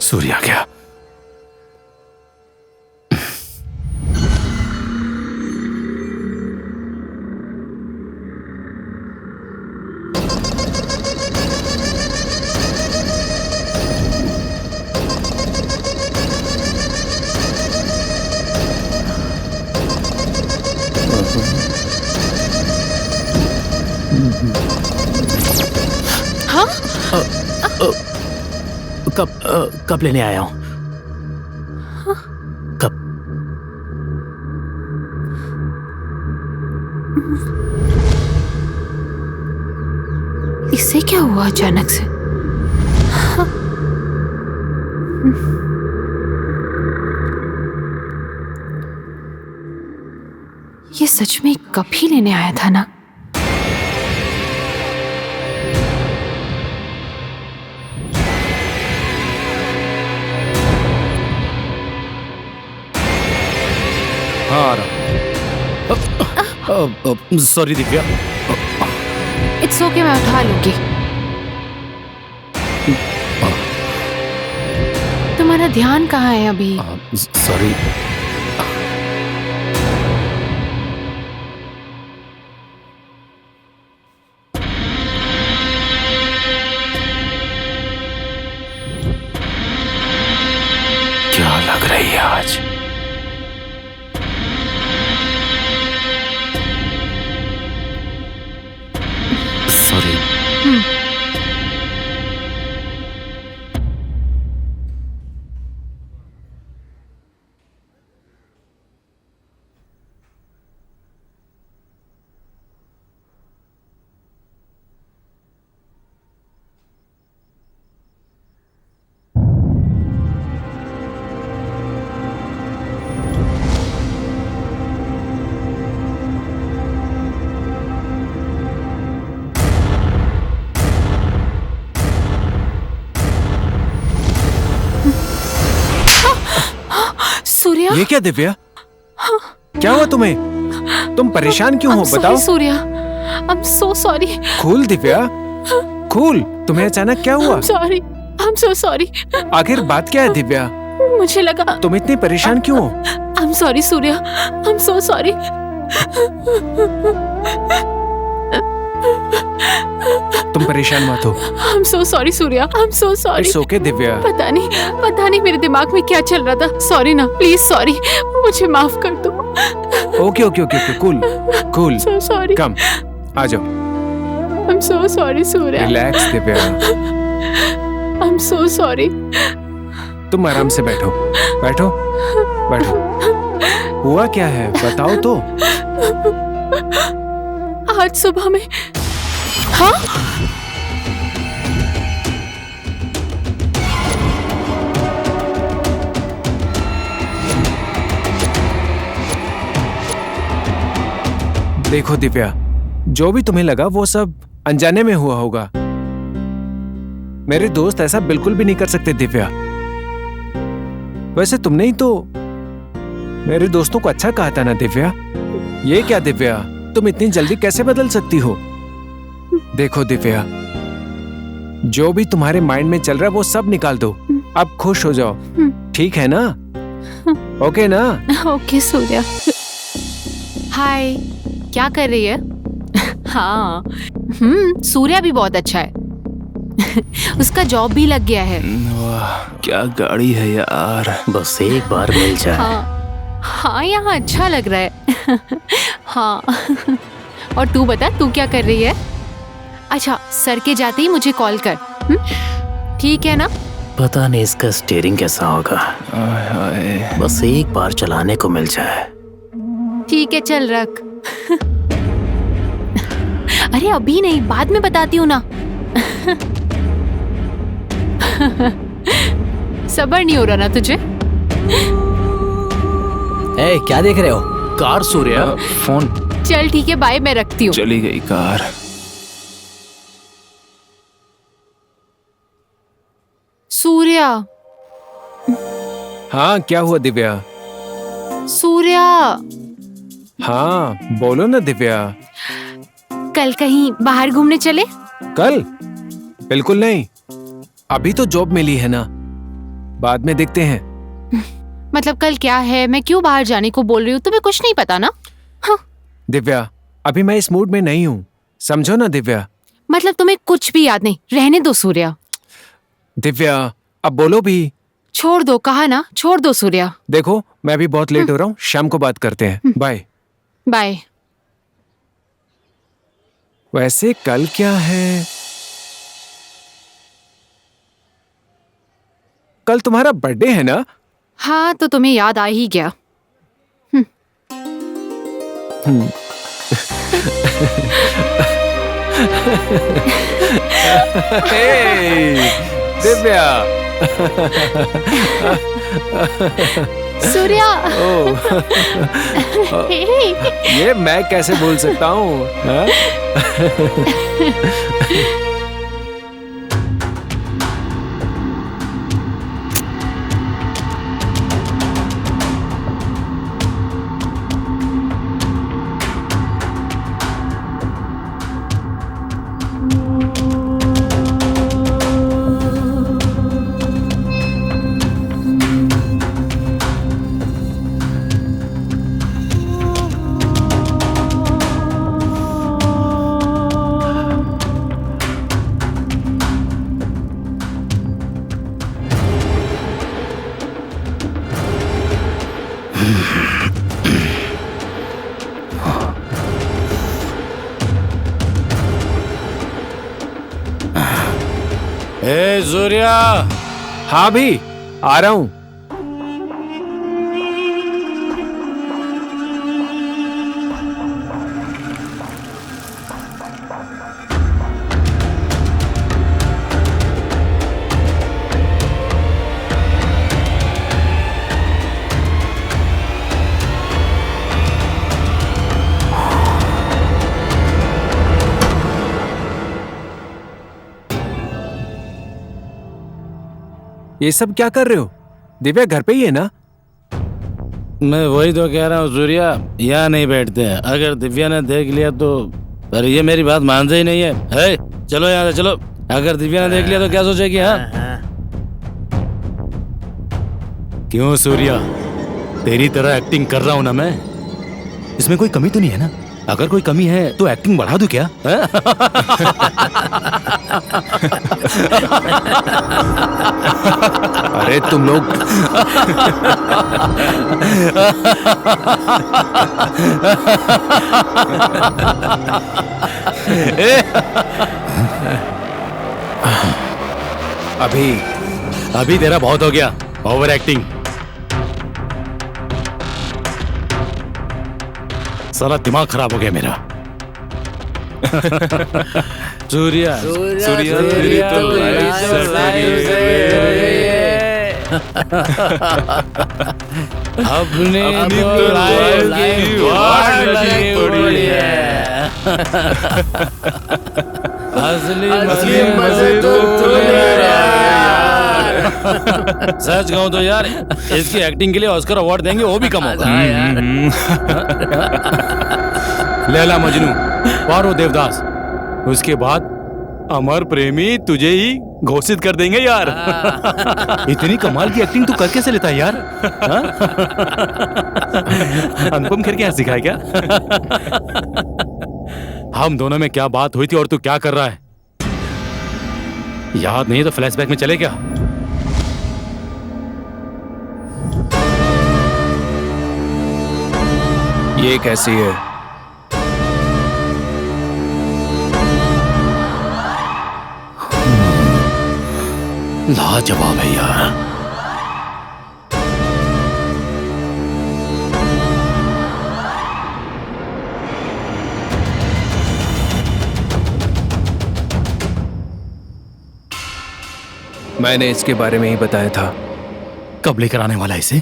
सूर्य आ गया। हाँ? कब लेने आया हूं? कब? इससे क्या हुआ अचानक से? ये सच में कभी लेने आया था ना? हाँ आ रहा सॉरी दिव्या। इट्स ओके, मैं उठा लूंगी। तुम्हारा ध्यान कहाँ है अभी? सॉरी। क्या लग रही है आज? सॉरी। सूर्या, ये क्या दिव्या? क्या हुआ तुम्हें? तुम परेशान क्यों हो? बताओ। सूर्या, आई am so sorry. Cool Divya, cool. तुम्हें अचानक क्या हुआ? Sorry, I am so sorry. आखिर बात क्या है दिव्या? मुझे लगा। तुम इतनी परेशान क्यों हो? I am sorry Surya, I am so sorry. तुम परेशान मत हो। आई am so sorry Surya, I am so sorry. It's okay Divya. पता नहीं मेरे दिमाग में क्या चल रहा था। सॉरी ना, प्लीज सॉरी, मुझे माफ कर दो। Okay okay okay okay, cool cool. So sorry. Come आ जाओ। I am so sorry Surya. Relax Divya. I am so sorry. तुम आराम से बैठो बैठो बैठो। हुआ क्या है बताओ तो। आज सुबह में। हाँ? देखो दिव्या, जो भी तुम्हें लगा वो सब अनजाने में हुआ होगा। मेरे दोस्त ऐसा बिल्कुल भी नहीं कर सकते दिव्या। वैसे तुमने ही तो मेरे दोस्तों को अच्छा कहा था ना दिव्या। ये क्या दिव्या, तुम इतनी जल्दी कैसे बदल सकती हो? देखो दिव्या, जो भी तुम्हारे माइंड में चल रहा है वो सब निकाल दो। अब खुश हो जाओ, ठीक है ना? ओके ना? ओके सूर्या। हाय, क्या कर रही है? हाँ, सूर्या भी बहुत अच्छा है। उसका जॉब भी लग गया है। वाह, क्या गाड़ी है यार। बस एक बार मिल जाए। हाँ, यहाँ अच्छा लग रहा है। हाँ। और तू बता, तू क्या कर रही है? अच्छा, सर के जाते ही मुझे कॉल कर। ठीक है ना? पता नहीं इसका स्टीयरिंग कैसा होगा। बस एक बार चलाने को मिल जाए। ठीक है, चल रख। अरे अभी नहीं, बाद में बताती हूँ ना। सबर नहीं हो रहा ना तुझे? ए, क्या देख रहे हो? कार सूर्या। फोन। चल ठीक है, बाय, मैं रखती हूँ। चली गई कार। सूर्या। हाँ, क्या हुआ दिव्या? सूर्या, हाँ बोलो ना दिव्या। कल कहीं बाहर घूमने चले? कल? बिल्कुल नहीं, अभी तो जॉब मिली है ना, बाद में देखते हैं। मतलब कल क्या है? मैं क्यों बाहर जाने को बोल रही हूँ? तुम्हें कुछ नहीं पता ना? हाँ। दिव्या, अभी मैं इस मूड में नहीं हूँ, समझो ना दिव्या। मतलब तुम्हें कुछ भी याद नहीं? रहने दो सूर्या। दिव्या, अब बोलो भी। छोड़ दो, कहा ना, छोड़ दो सूर्या। देखो, मैं भी बहुत लेट हो रहा हूँ, शाम को बात करते हैं। Bye bye. वैसे कल क्या है? कल तुम्हारा बर्थडे है ना? हाँ, तो तुम्हें याद आ ही गया। दिव्या, सूर्या। ये मैं कैसे भूल सकता हूँ? हाँ? ए सूर्या, हाँ भी आ रहा हूँ। ये सब क्या कर रहे हो? दिव्या घर पे ही है ना? मैं वही तो कह रहा हूँ सूर्या, यहाँ नहीं बैठते हैं। अगर दिव्या ने देख लिया तो, पर ये मेरी बात मानते ही नहीं है। चलो यहाँ से चलो। अगर दिव्या ने देख लिया तो क्या सोचेगी? हाँ, क्यों सूर्या, तेरी तरह एक्टिंग कर रहा हूँ ना मैं? इसमें कोई कमी तो नहीं है ना? अगर कोई कमी है तो एक्टिंग बढ़ा दूं क्या? अरे तुम लोग अभी तेरा बहुत हो गया ओवर एक्टिंग। सारा दिमाग खराब हो गया मेरा। सूर्या सूर्या तेरी तो लाइफ अपने तो लाइफ की वाट लगी पड़ी है। असली मजे तो सच कहूं तो यार, इसकी एक्टिंग के लिए ऑस्कर अवार्ड देंगे, वो भी कम होगा। लैला मजनू, पारो देवदास, उसके बाद अमर प्रेमी तुझे ही घोषित कर देंगे यार। इतनी कमाल की एक्टिंग तू कर कैसे लेता है यार? अनुपम खेर क्या सिखाया क्या? हम दोनों में क्या बात हुई थी और तू क्या कर रहा है? याद नहीं तो फ्लैशबैक में चले क्या? ये कैसी है? लाजवाब है यार। मैंने इसके बारे में ही बताया था। कब लेकर आने वाला है इसे?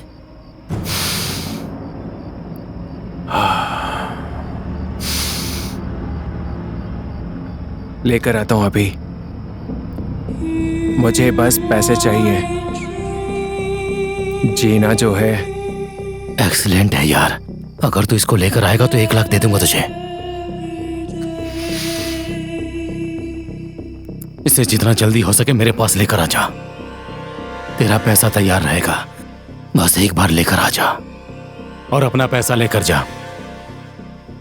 लेकर आता हूं अभी। मुझे बस पैसे चाहिए। जीना जो है। एक्सीलेंट है यार। अगर तू इसको लेकर आएगा तो 1 लाख दे दूंगा तुझे। इसे जितना जल्दी हो सके मेरे पास लेकर आ जा। तेरा पैसा तैयार रहेगा, बस एक बार लेकर आ जा और अपना पैसा लेकर जा।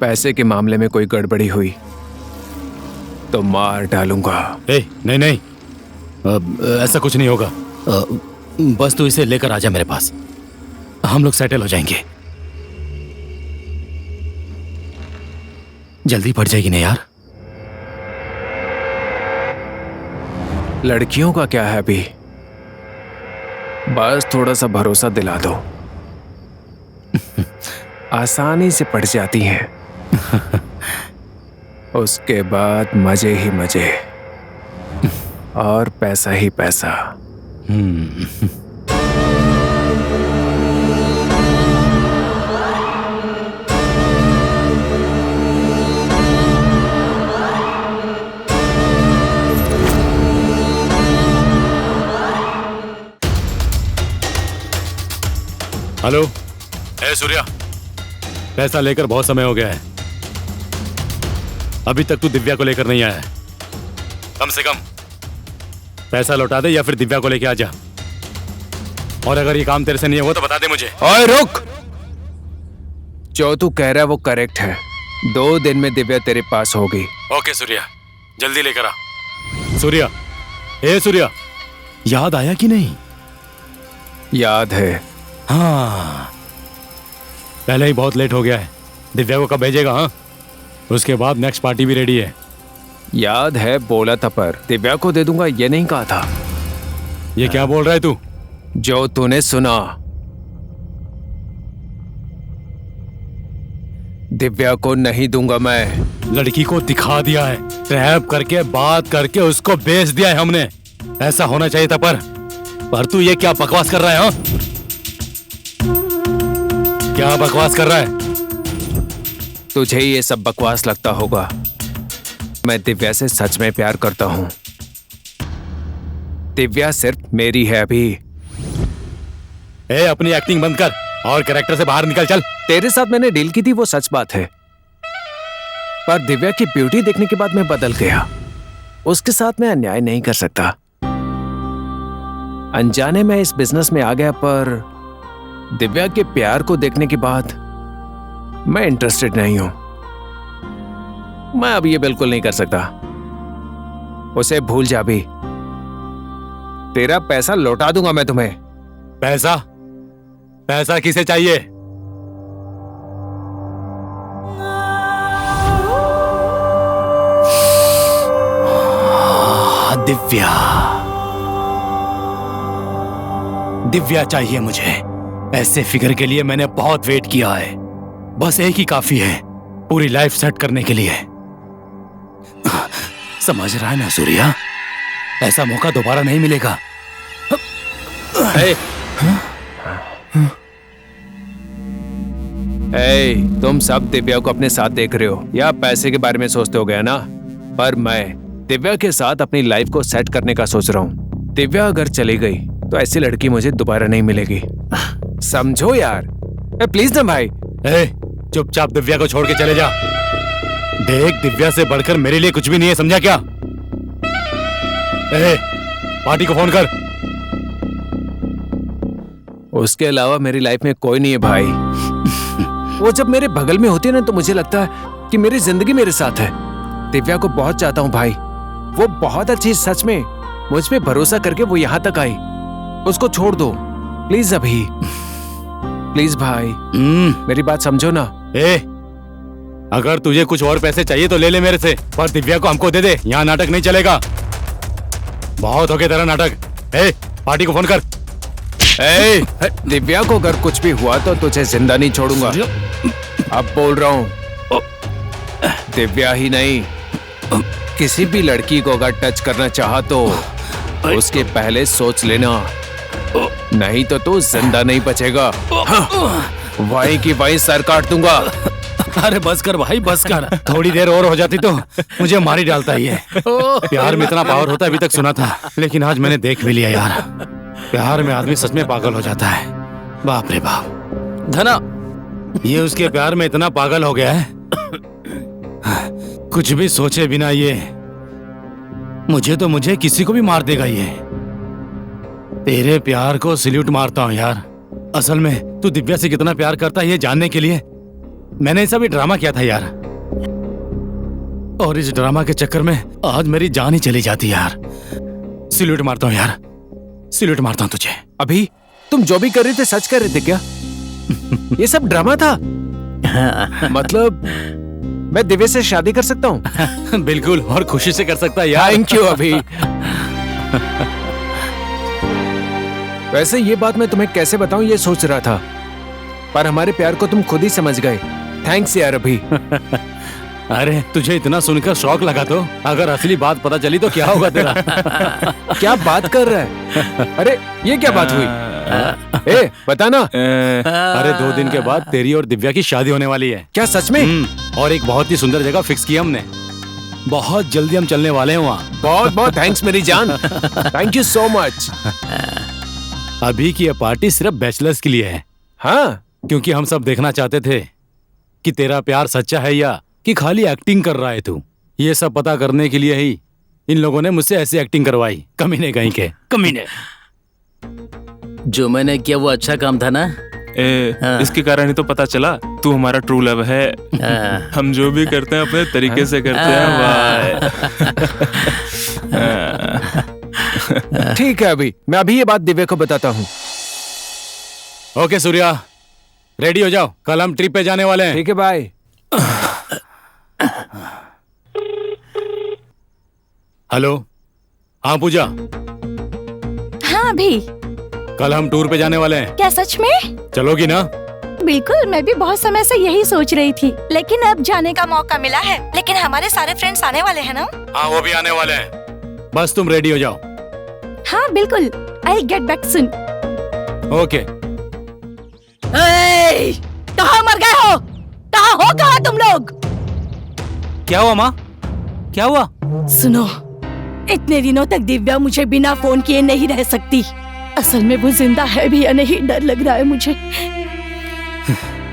पैसे के मामले में कोई गड़बड़ी हुई तो मार डालूंगा। नहीं नहीं, ऐसा कुछ नहीं होगा। बस तू इसे लेकर आ जा मेरे पास, हम लोग सेटल हो जाएंगे। जल्दी पड़ जाएगी ना यार। लड़कियों का क्या है अभी, बस थोड़ा सा भरोसा दिला दो, आसानी से पड़ जाती हैं। उसके बाद मजे ही मजे और पैसा ही पैसा। हेलो। ए सूर्या, पैसा लेकर बहुत समय हो गया है, अभी तक तू दिव्या को लेकर नहीं आया है। कम से कम पैसा लौटा दे या फिर दिव्या को लेकर आ जा। और अगर ये काम तेरे से नहीं हुआ तो बता दे मुझे। ओए रुक, जो तू कह रहा है वो करेक्ट है। 2 दिन में दिव्या तेरे पास होगी। ओके सूर्या, जल्दी लेकर आ। सूर्या, ए सूर्या, याद आया कि नहीं? याद है। हाँ, पहले ही बहुत लेट हो गया है। दिव्या को कब भेजेगा? हाँ, उसके बाद नेक्स्ट पार्टी भी रेडी है। याद है, बोला था, पर दिव्या को दे दूंगा ये नहीं कहा था। ये क्या बोल रहा है तू? जो तूने सुना। दिव्या को नहीं दूंगा मैं। लड़की को दिखा दिया है, ट्रैप करके बात करके उसको बेच दिया है हमने। ऐसा होना चाहिए था, पर तू ये क्या बकवास कर रहा है? हाँ, क्या बकवास कर रहा है? तुझे ये सब बकवास लगता होगा, मैं दिव्या से सच में प्यार करता हूं। दिव्या सिर्फ मेरी है अभी। ए, अपनी एक्टिंग बंद कर और कैरेक्टर से बाहर निकल चल। तेरे साथ मैंने डील की थी वो सच बात है, पर दिव्या की ब्यूटी देखने के बाद मैं बदल गया। उसके साथ मैं अन्याय नहीं कर सकता। अनजाने में इस बिजनेस में आ गया, पर दिव्या के प्यार को देखने के बाद मैं इंटरेस्टेड नहीं हूं। मैं अब ये बिल्कुल नहीं कर सकता। उसे भूल जा भी। तेरा पैसा लौटा दूंगा मैं तुम्हें। पैसा? पैसा किसे चाहिए? दिव्या, दिव्या चाहिए मुझे। ऐसे फिगर के लिए मैंने बहुत वेट किया है। बस एक ही काफी है पूरी लाइफ सेट करने के लिए। समझ रहा है ना सूर्या? ऐसा मौका दोबारा नहीं मिलेगा। तुम सब दिव्या को अपने साथ देख रहे हो या पैसे के बारे में सोचते हो गया ना? पर मैं दिव्या के साथ अपनी लाइफ को सेट करने का सोच रहा हूँ। दिव्या अगर चली गई तो ऐसी लड़की मुझे दोबारा नहीं मिलेगी। समझो यार। प्लीज ना भाई। चुपचाप दिव्या को छोड़ के चले जा। देख, दिव्या से बढ़कर मेरे लिए कुछ भी नहीं है, समझा क्या? पार्टी को फोन कर। उसके अलावा मेरी लाइफ में कोई नहीं है भाई। वो जब मेरे बगल में होती है ना तो मुझे लगता है कि मेरी जिंदगी मेरे साथ है। दिव्या को बहुत चाहता हूँ भाई। वो बहुत अच्छी, सच में मुझ पे भरोसा करके वो यहाँ तक आई। उसको छोड़ दो प्लीज अभी। प्लीज भाई, मेरी बात समझो ना। अगर तुझे कुछ और पैसे चाहिए तो ले ले मेरे से, पर दिव्या को हमको दे दे। यहाँ नाटक नहीं चलेगा। बहुत हो गया तेरा नाटक। पार्टी को फोन कर। दिव्या को अगर कुछ भी हुआ तो तुझे जिंदा नहीं छोड़ूंगा। अब बोल रहा हूँ, दिव्या ही नहीं, किसी भी लड़की को अगर टच करना चाहा तो उसके पहले सोच लेना, नहीं तो तू जिंदा नहीं बचेगा। वहीं की वहीं सर काट दूंगा। अरे बस कर भाई, बस कर। थोड़ी देर और हो जाती तो मुझे मार ही डालता ही है। प्यार में इतना पावर होता है अभी तक सुना था, लेकिन आज मैंने देख भी लिया यार। प्यार में आदमी सच में पागल हो जाता है। बाप रे बाप। धना, ये उसके प्यार में इतना पागल हो गया है, कुछ भी सोचे बिना ये मुझे किसी को भी मार देगा ये। तेरे प्यार को सल्यूट मारता हूँ यार। असल में तू दिव्या से कितना प्यार करता है ये जानने के लिए मैंने ऐसा भी ड्रामा किया था यार। और इस ड्रामा के चक्कर में आज मेरी जान ही चली जाती यार। सल्यूट मारता हूँ यार, सल्यूट मारता हूँ तुझे। अभी तुम जो भी कर रहे थे सच कर रहे थे क्या? ये सब ड्रामा था? मतलब मैं दिव्या से शादी कर सकता हूँ? बिल्कुल, और खुशी से कर सकता है यार। थैंक यू अभी। वैसे ये बात मैं तुम्हें कैसे बताऊं ये सोच रहा था, पर हमारे प्यार को तुम खुद ही समझ गए। थैंक्स यार अभी। अरे तुझे इतना सुनकर शौक लगा तो अगर असली बात पता चली तो क्या होगा तेरा? क्या बात कर रहा है? अरे ये क्या बात हुई? बता ना। अरे 2 दिन के बाद तेरी और दिव्या की शादी होने वाली है। क्या सच में? और एक बहुत ही सुंदर जगह फिक्स की हमने। बहुत जल्दी हम चलने वाले हैं वहाँ। बहुत बहुत थैंक्स मेरी जान। Thank you so much. अभी की ये पार्टी सिर्फ बैचलर्स के लिए है। हाँ, क्योंकि हम सब देखना चाहते थे कि तेरा प्यार सच्चा है या कि खाली एक्टिंग कर रहा है तू। ये सब पता करने के लिए ही इन लोगों ने मुझसे ऐसी एक्टिंग करवाई। कमीने कहीं के कमीने। जो मैंने किया वो अच्छा काम था ना? इसके कारण ही तो पता चला तू हमारा ट्रू लव है। हम जो भी करते हैं अपने तरीके से करते हैं। वाह। ठीक है, अभी मैं अभी ये बात दिव्या को बताता हूँ। ओके सूर्या, रेडी हो जाओ, कल हम ट्रिप पे जाने वाले हैं। ठीक है, बाय। हेलो, हाँ पूजा, हाँ अभी। कल हम टूर पे जाने वाले हैं। क्या सच में? चलोगी ना? बिल्कुल, मैं भी बहुत समय से यही सोच रही थी, लेकिन अब जाने का मौका मिला है। लेकिन हमारे सारे फ्रेंड्स आने वाले हैं ना? हाँ, वो भी आने वाले हैं। बस तुम रेडी हो जाओ। हाँ बिल्कुल, I'll get back soon। Okay. कहाँ मर गए हो? कहाँ तुम लोग? क्या हुआ माँ? क्या हुआ? सुनो, इतने दिनों तक दिव्या मुझे बिना फोन किए नहीं रह सकती। असल में वो जिंदा है भी या नहीं, डर लग रहा है मुझे।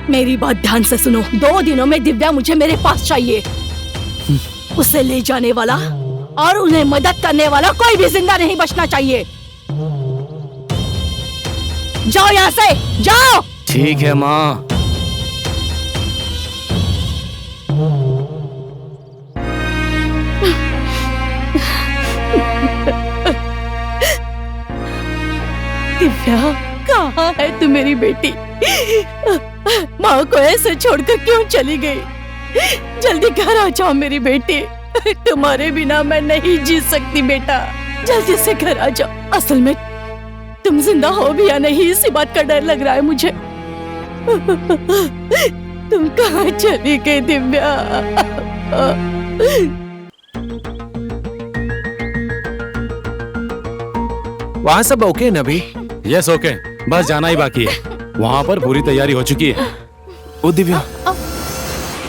मेरी बात ध्यान से सुनो, 2 दिनों में दिव्या मुझे मेरे पास चाहिए। उसे ले जाने वाला और उन्हें मदद करने वाला कोई भी जिंदा नहीं बचना चाहिए। जाओ यहाँ से, जाओ। ठीक है माँ। दिव्या, कहाँ है तू मेरी बेटी? माँ को ऐसे छोड़कर क्यों चली गई? जल्दी घर आ जाओ मेरी बेटी। तुम्हारे बिना मैं नहीं जी सकती बेटा, जल्दी से घर आ जाओ। असल में तुम जिंदा हो भी या नहीं, इसी बात का डर लग रहा है मुझे। तुम कहाँ चली गई दिव्या? वहाँ सब ओके ना अभी? यस ओके, बस जाना ही बाकी है। वहाँ पर पूरी तैयारी हो चुकी है। ओ दिव्या,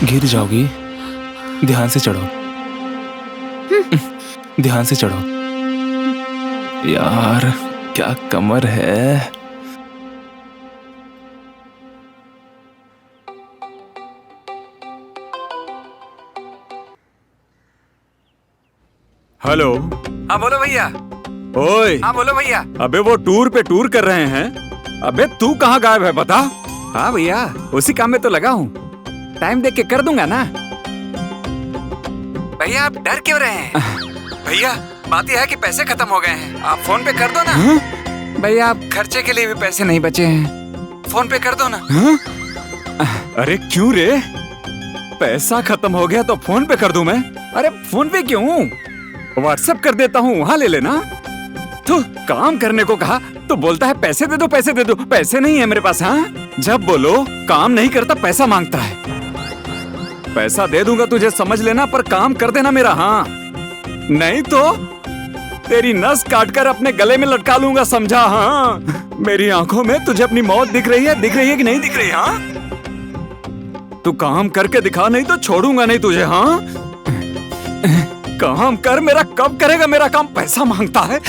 गिर जाओगी। ध्यान से चढ़ो, ध्यान से चढ़ो। यार क्या कमर है। हेलो। हाँ बोलो भैया। ओए। हाँ बोलो भैया। अबे वो टूर पे टूर कर रहे हैं। अबे तू कहाँ गायब है बता? हाँ भैया, उसी काम में तो लगा हूँ। टाइम देख के कर दूंगा ना। भैया आप डर क्यों रहे हैं? भैया बात यह है कि पैसे खत्म हो गए हैं, आप फोन पे कर दो ना। भैया आप खर्चे के लिए भी पैसे नहीं बचे हैं, फोन पे कर दो ना। अरे क्यों रे? पैसा खत्म हो गया तो फोन पे कर दूं मैं? अरे फोन पे क्यों, व्हाट्सएप कर देता हूँ, वहाँ ले लेना। तो काम करने को कहा तो बोलता है पैसे दे दो पैसे दे दो। पैसे नहीं है मेरे पास। हाँ, जब बोलो काम नहीं करता पैसा मांगता है। पैसा दे दूंगा तुझे, समझ लेना, पर काम कर देना मेरा। हाँ नहीं तो तेरी नस काटकर अपने गले में लटका लूंगा, समझा? हाँ, मेरी आंखों में तुझे अपनी मौत दिख रही है कि नहीं दिख रही? हाँ, तू काम करके दिखा, नहीं तो छोड़ूंगा नहीं तुझे। हाँ, काम कर। मेरा कब करेगा मेरा काम? पैसा मांगता है,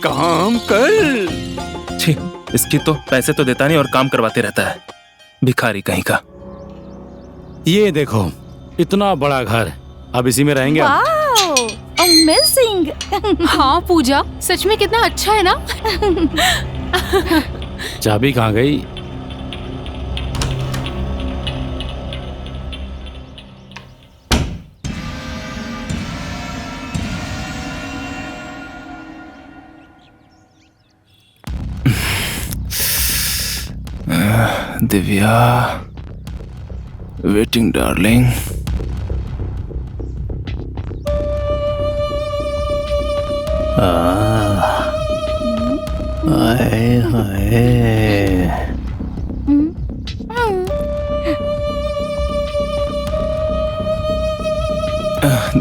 काम कर। छी, इसकी तो पैसे तो देता नहीं और काम करवाते रहता है, भिखारी कहीं का। ये देखो, इतना बड़ा घर, अब इसी में रहेंगे। Wow, amazing. हाँ पूजा, सच में कितना अच्छा है ना। चाबी कहाँ गई? Divya, waiting darling. Hi hi.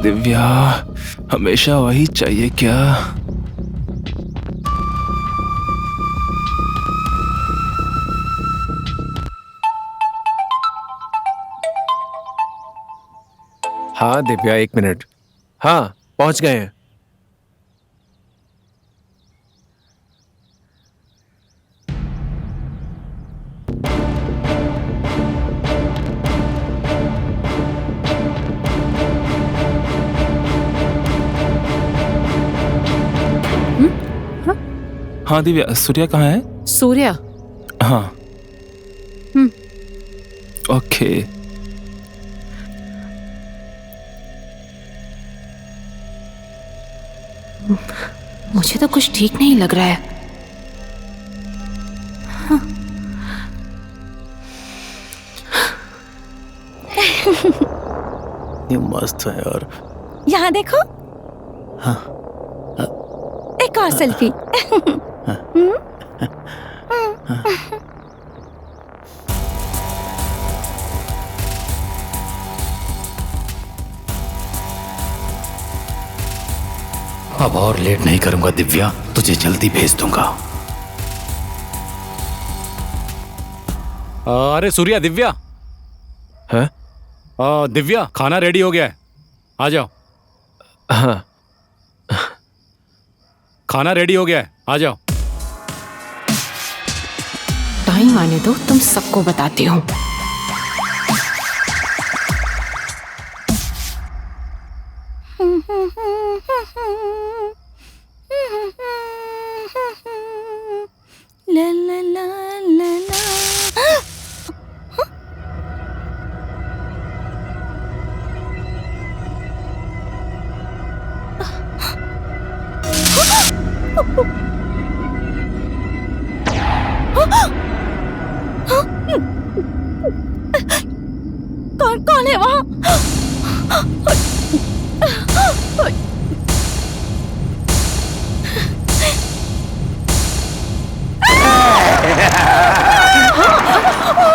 Divya, हमेशा वही चाहिए क्या? हाँ दिव्या, 1 मिनट। हाँ, पहुंच गए हैं। हाँ दिव्या, सूर्या कहाँ है? सूर्या? हाँ। ओके। मुझे तो कुछ ठीक नहीं लग रहा है। ये मस्त है यार। यहाँ देखो। हाँ। एक और सेल्फी। अब और लेट नहीं करूंगा दिव्या, तुझे जल्दी भेज दूंगा। अरे सूर्या, दिव्या। हाँ? दिव्या, खाना रेडी हो गया है, आ जाओ। हाँ। खाना रेडी हो गया है, आ जाओ। टाइम आने दो, तुम सबको बताती हूँ। ला ला ला ला ला। कौन है वहाँ?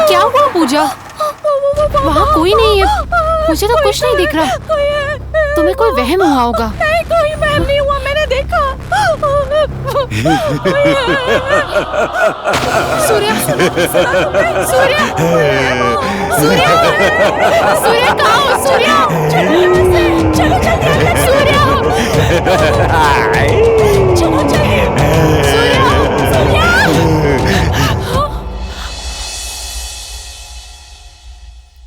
क्या हुआ पूजा? वहाँ कोई नहीं है, मुझे तो कुछ नहीं दिख रहा। तुम्हें कोई वहम हुआ होगा। नहीं, कोई वहम नहीं हुआ, मैंने देखा। सूर्या, सूर्या, सूर्या, सूर्या कहाँ हो? सूर्या, चलो जल्दी, सूर्या, चलो जल्दी।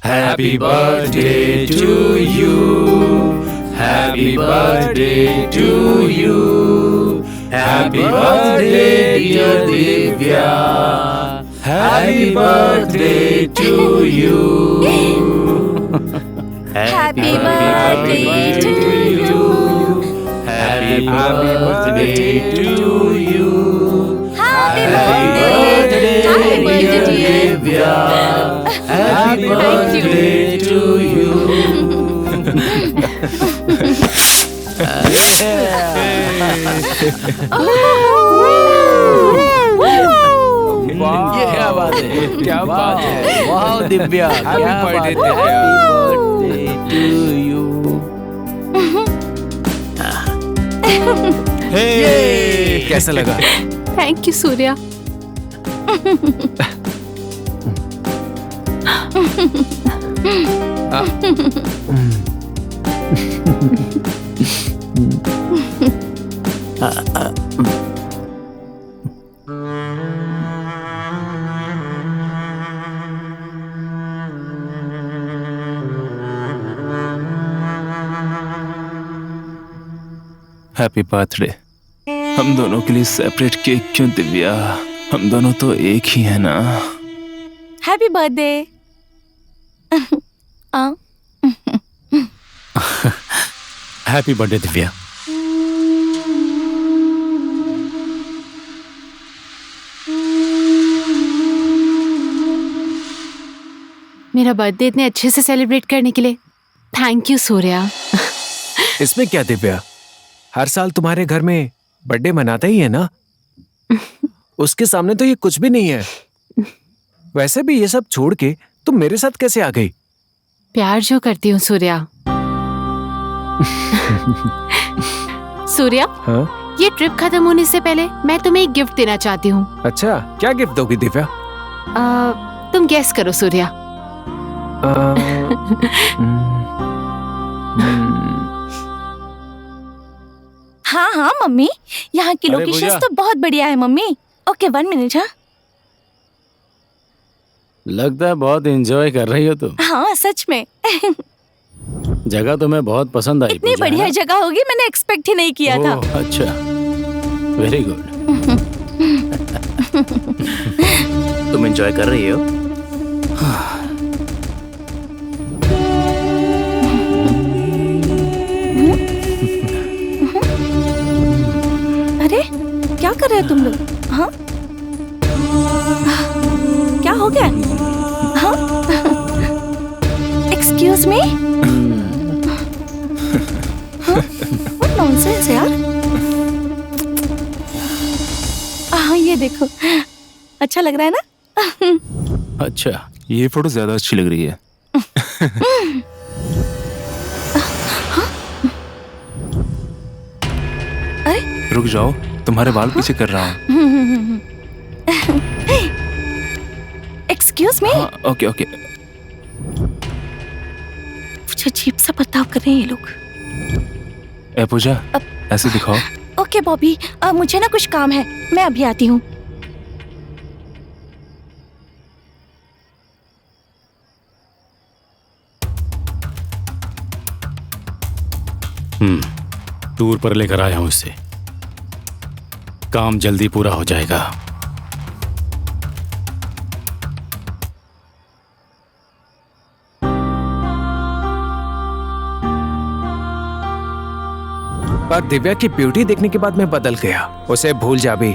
Happy birthday to you. Happy birthday to you. Happy birthday dear Divya. Happy birthday to you. Happy birthday to you. Happy birthday to you. Happy birthday, dear Divya. Happy birthday to you. ये क्या बात है? क्या बात है? वाह दिव्या, क्या बात है? birthday, Happy birthday to you. हे, कैसा लगा? Thank you Surya. Happy birthday. हम दोनों के लिए सेपरेट केक क्यों दिव्या? हम दोनों तो एक ही है ना। Happy birthday. Happy birthday Divya. मेरा बर्थडे इतने अच्छे से सेलिब्रेट करने के लिए थैंक यू सूर्या। इसमें क्या दिव्या, हर साल तुम्हारे घर में बर्थडे मनाता ही है ना। उसके सामने तो ये कुछ भी नहीं है। वैसे भी ये सब छोड़ के तुम मेरे साथ कैसे आ गई? प्यार जो करती हूँ सूर्या। सूर्या, हाँ? ये ट्रिप खत्म होने से पहले मैं तुम्हें एक गिफ्ट देना चाहती हूँ। अच्छा, क्या गिफ्ट दोगी दिव्या? तुम गेस करो सूर्या। हाँ हाँ मम्मी, यहाँ की अरे लोकेशंस भैया। तो बहुत बढ़िया है मम्मी। Okay 1 minute. हाँ लगता है बहुत एंजॉय कर रही हो तुम। हाँ सच में। जगह तुम्हें बहुत पसंद आई। इतनी पूजा, है बढ़िया ना? जगह होगी मैंने एक्सपेक्ट ही नहीं किया था। ओह, अच्छा, वेरी गुड। एंजॉय कर रही हो? अरे क्या कर रहे हो तुम लोग? हाँ, क्या हो गया? हाँ, एक्सक्यूज मी, व्हाट नॉनसेंस यार। हाँ, ये देखो, अच्छा लग रहा है ना? अच्छा, ये फोटो ज्यादा अच्छी लग रही है। अरे रुक जाओ, तुम्हारे बाल पीछे कर रहा हूँ। एक्सक्यूज मी, हाँ, ओके ओके। कुछ अजीब सा बर्ताव कर रहे हैं ये लोग। ए पूजा, ऐसे दिखाओ। ओके बॉबी, मुझे ना कुछ काम है, मैं अभी आती हूँ। टूर पर लेकर आया हूं इसे। काम जल्दी पूरा हो जाएगा। पर दिव्या की ब्यूटी देखने के बाद मैं बदल गया। उसे भूल जा भी।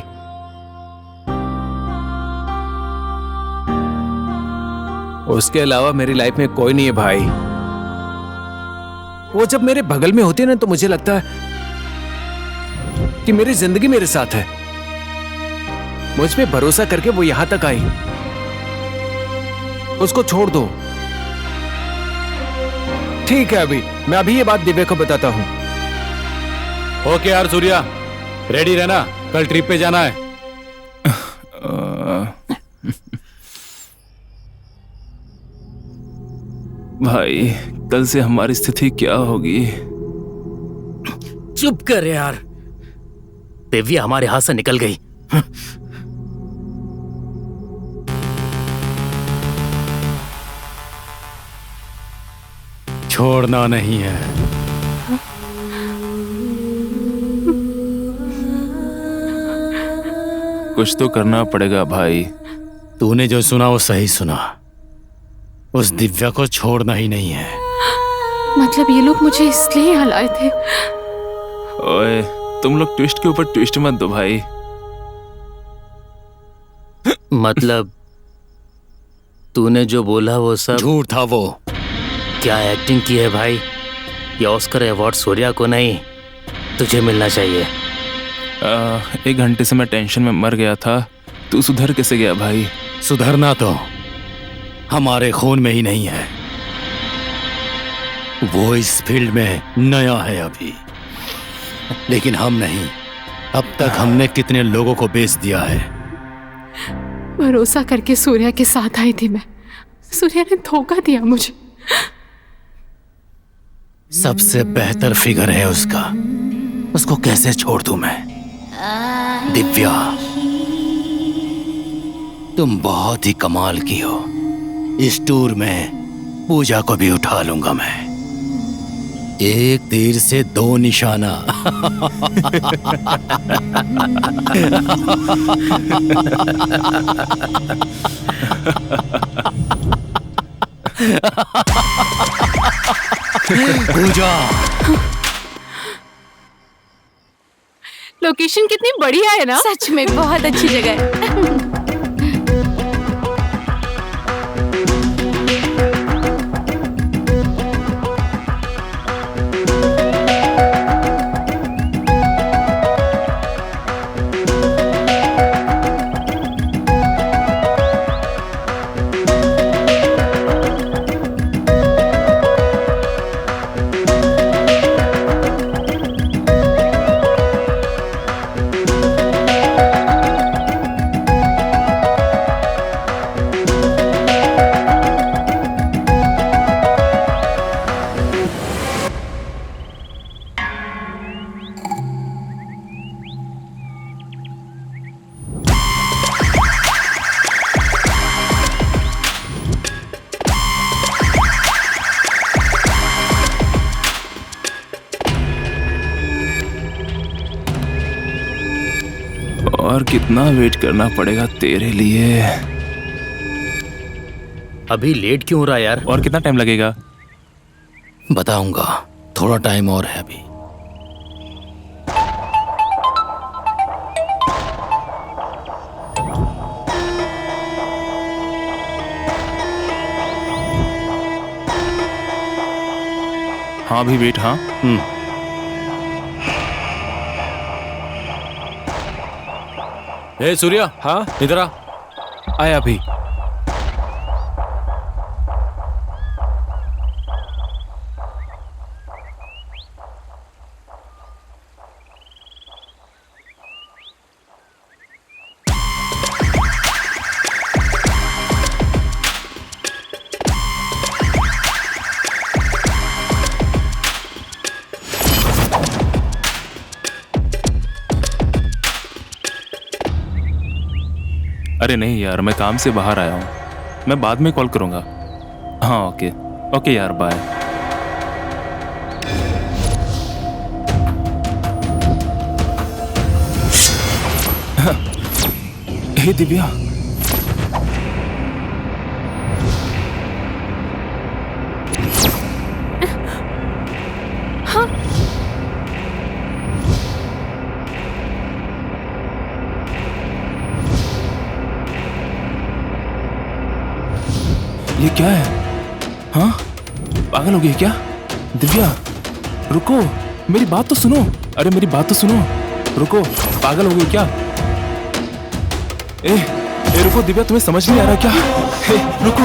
उसके अलावा मेरी लाइफ में कोई नहीं है भाई। वो जब मेरे बगल में होती है ना तो मुझे लगता है कि मेरी जिंदगी मेरे साथ है। मुझ पे भरोसा करके वो यहां तक आई। उसको छोड़ दो। ठीक है, मैं अभी ये बात दिव्या को बताता हूं। ओके यार सूर्या, रेडी रहना, कल ट्रिप पे जाना है। भाई, कल से हमारी स्थिति क्या होगी? चुप कर यार। दिव्या हमारे हाथ से निकल गई। छोड़ना नहीं है। कुछ तो करना पड़ेगा भाई। तूने जो सुना वो सही सुना। उस दिव्या को छोड़ना ही नहीं है। मतलब ये लोग मुझे इसलिए यहाँ लाए थे? ओए, तुम लोग ट्विस्ट के ऊपर ट्विस्ट मत दो भाई। मतलब तूने जो बोला वो सब झूठ था वो। क्या एक्टिंग की है भाई? ये ऑस्कर अवार्ड सूर्या को नहीं, तुझे मिलना चाहिए। 1 घंटे से मैं टेंशन में मर गया था। तू सुधर कैसे गया भाई? सुधरना तो हमारे खून में ही नहीं है। वो इस फील्ड में नया है अभी, लेकिन हम नहीं। अब तक हमने कितने लोगों को बेच दिया है। भरोसा करके सूर्या के साथ आई थी मैं। सूर्या ने धोखा दिया मुझे। सबसे बेहतर फिगर है उसका। उसको कैसे छोड़ दूं मैं? दिव्या, तुम बहुत ही कमाल की हो। इस टूर में पूजा को भी उठा लूंगा मैं। एक तीर से 2 निशाना। पूजा, लोकेशन कितनी बढ़िया है ना? सच में बहुत अच्छी जगह है। और कितना वेट करना पड़ेगा तेरे लिए? अभी लेट क्यों हो रहा है यार? और कितना टाइम लगेगा? बताऊंगा, थोड़ा टाइम और है अभी। हाँ अभी वेट। हाँ ए सूर्या, हाँ इधर आ। आया अभी। अरे नहीं यार, मैं काम से बाहर आया हूँ, मैं बाद में कॉल करूँगा। हाँ ओके ओके यार, बाय। हे दिव्या, ये क्या है? हाँ पागल हो गई क्या? दिव्या रुको, मेरी बात तो सुनो। अरे मेरी बात तो सुनो, रुको, पागल हो गई क्या? ए रुको दिव्या, तुम्हें समझ नहीं आ रहा क्या? रुको।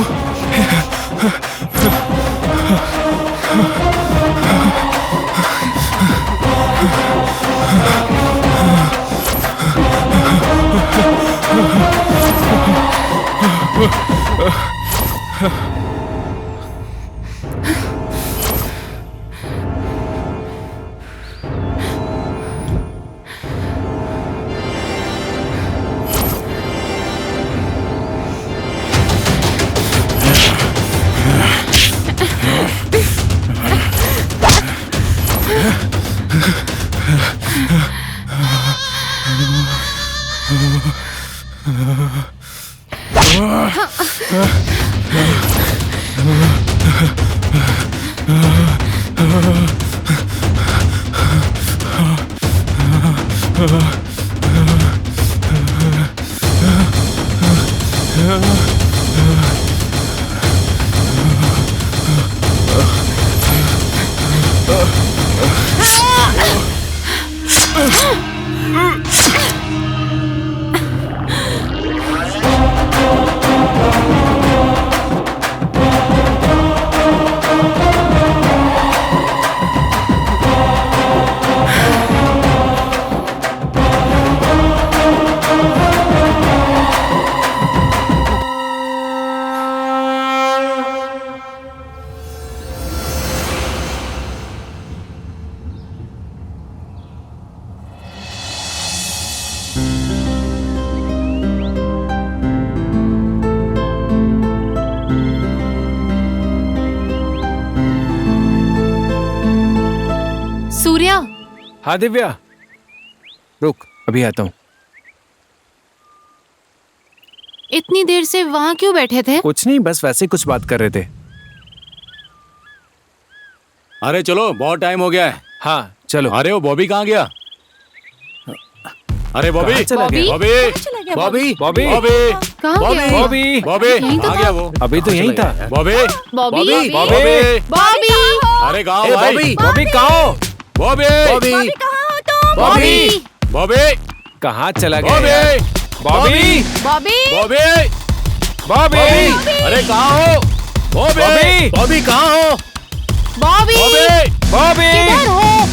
सूर्या। हाँ दिव्या, रुक अभी आता हूँ। इतनी देर से वहां क्यों बैठे थे? कुछ नहीं, बस वैसे ही कुछ बात कर रहे थे। अरे चलो, बहुत टाइम हो गया है। हाँ चलो। अरे वो बॉबी कहाँ गया? अरे बॉबी, कहाँ चला गया? बॉबी, बॉबी, बॉबी, बॉबी, कहाँ गया? बॉबी, बॉबी, यहीं तो आ गया वो। अभी तो यहीं था। बॉबी, बॉबी, बॉबी, बॉबी, अरे कहाँ ए, हो भाई? बॉबी, बॉबी कहाँ हो? बॉबी, बॉबी, बॉबी, बॉबी, कहाँ चला गया बॉबी, यार? बॉबी, बॉबी, बॉबी, बॉबी, अरे कहाँ हो? बॉबी, बॉबी, बॉबी कहाँ हो? बॉबी, बॉबी, बॉबी, किधर हो?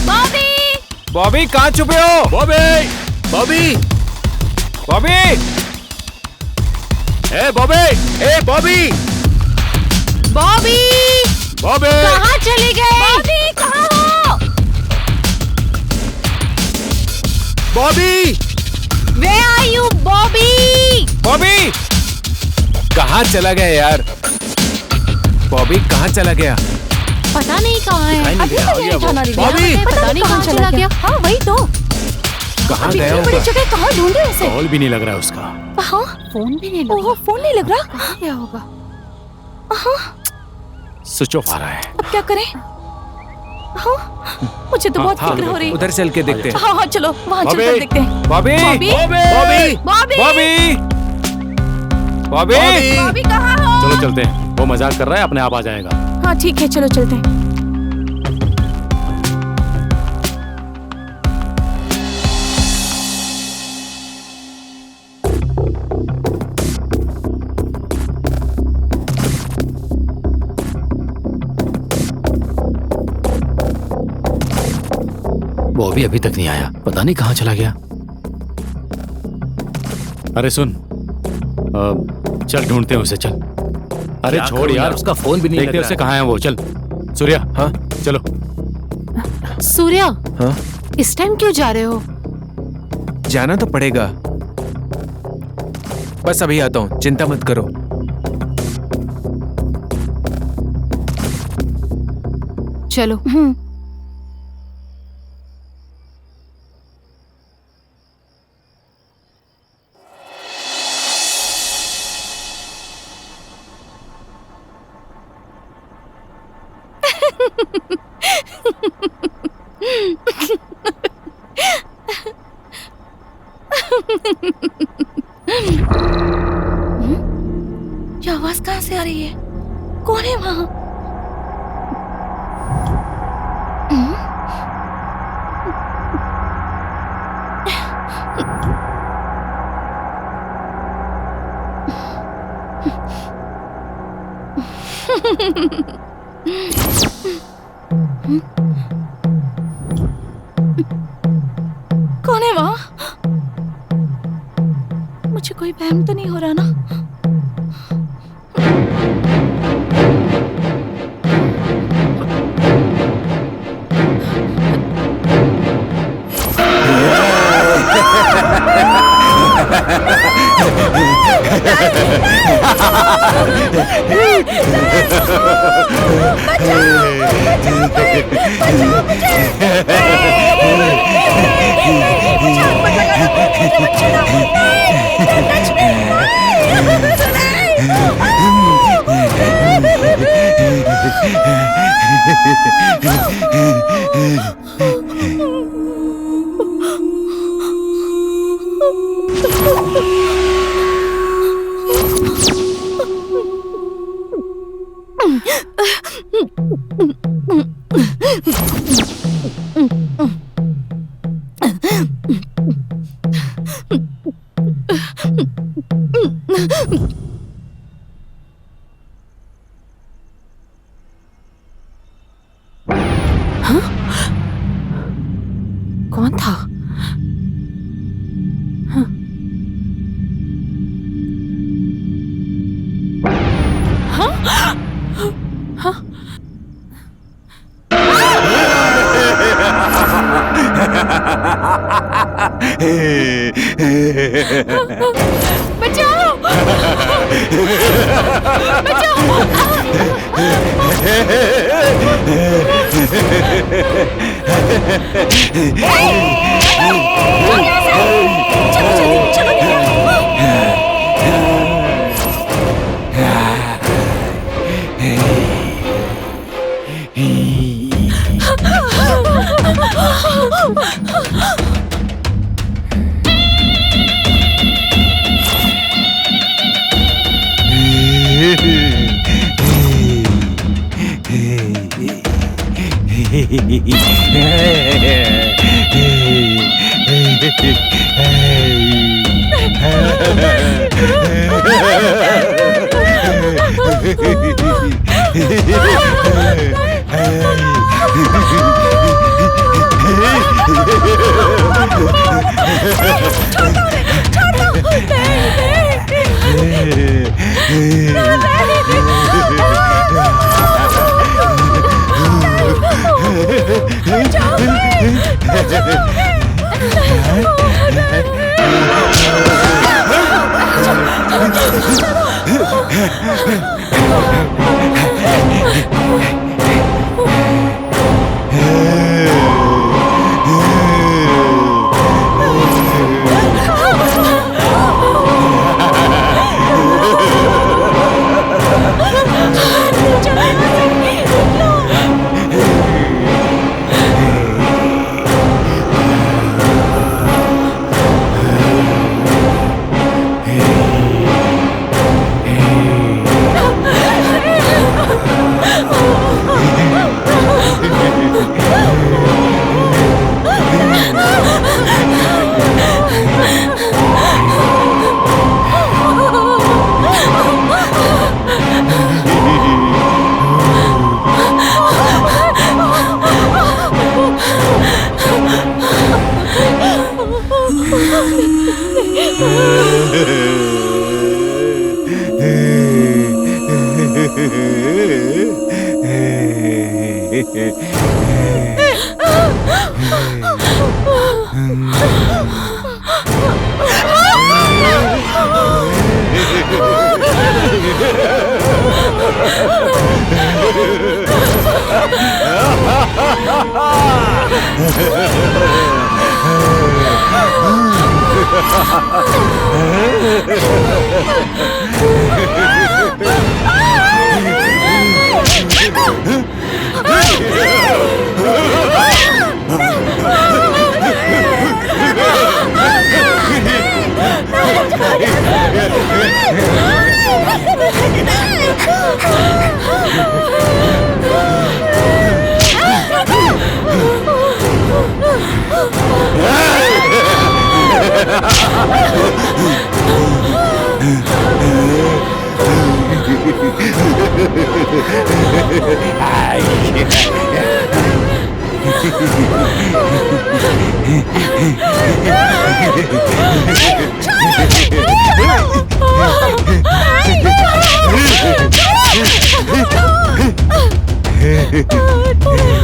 बॉबी, बॉबी कहाँ छुपे हो? बॉबी, बॉबी, बॉबी, ए बॉबी, ए बॉबी, बॉबी, बॉबी, कहाँ चले गए? बॉबी, कहाँ हो? Bobby, Where are you, Bobby? Bobby, कहाँ चला गया यार? बॉबी कहाँ चला गया? पता नहीं कहाँ है। दिखाई नहीं दे रहा। अभी तो यहीं था ना, रिया। बॉबी! पता नहीं कहाँ चला गया। हाँ वही तो। कहाँ अभी गया इतनी बड़ी होगा? जगह कहाँ ढूंढे उसे? कॉल भी नहीं लग रहा है उसका। हाँ, फोन भी नहीं लगा। ओहो, फोन नहीं लग रहा। कहाँ गया होगा? स्विच ऑफ आ रहा है। अब क्या करें? हाँ, मुझे तो बहुत फिक्र हो रही है। उधर चल के देखते हैं। हाँ हाँ, चलो वहाँ चलकर देखते हैं। बॉबी बॉबी, बॉबी बॉबी, बॉबी बॉबी बॉबी कहाँ हो? चलो चलते हैं, वो मजाक कर रहा है, अपने आप आ जाएगा। हाँ ठीक है, चलो चलते हैं। वो अभी तक नहीं आया, पता नहीं कहाँ चला गया। अरे सुन, चल ढूंढते हैं उसे, चल। अरे क्या छोड़ करूं यार, उसका फोन भी नहीं देखते लग हैं उसे रहा कहाँ है वो। चल सूर्या, हाँ चलो। सूर्या, हाँ इस टाइम क्यों जा रहे हो? जाना तो पड़ेगा, बस अभी आता हूँ, चिंता मत करो। चलो। ये आवाज कहाँ से आ रही है? कौन है वहाँ? कौन है वहाँ? मुझे कोई वहम तो नहीं हो रहा ना? कौन था? बचाओ! चलो जल्दी, चलो।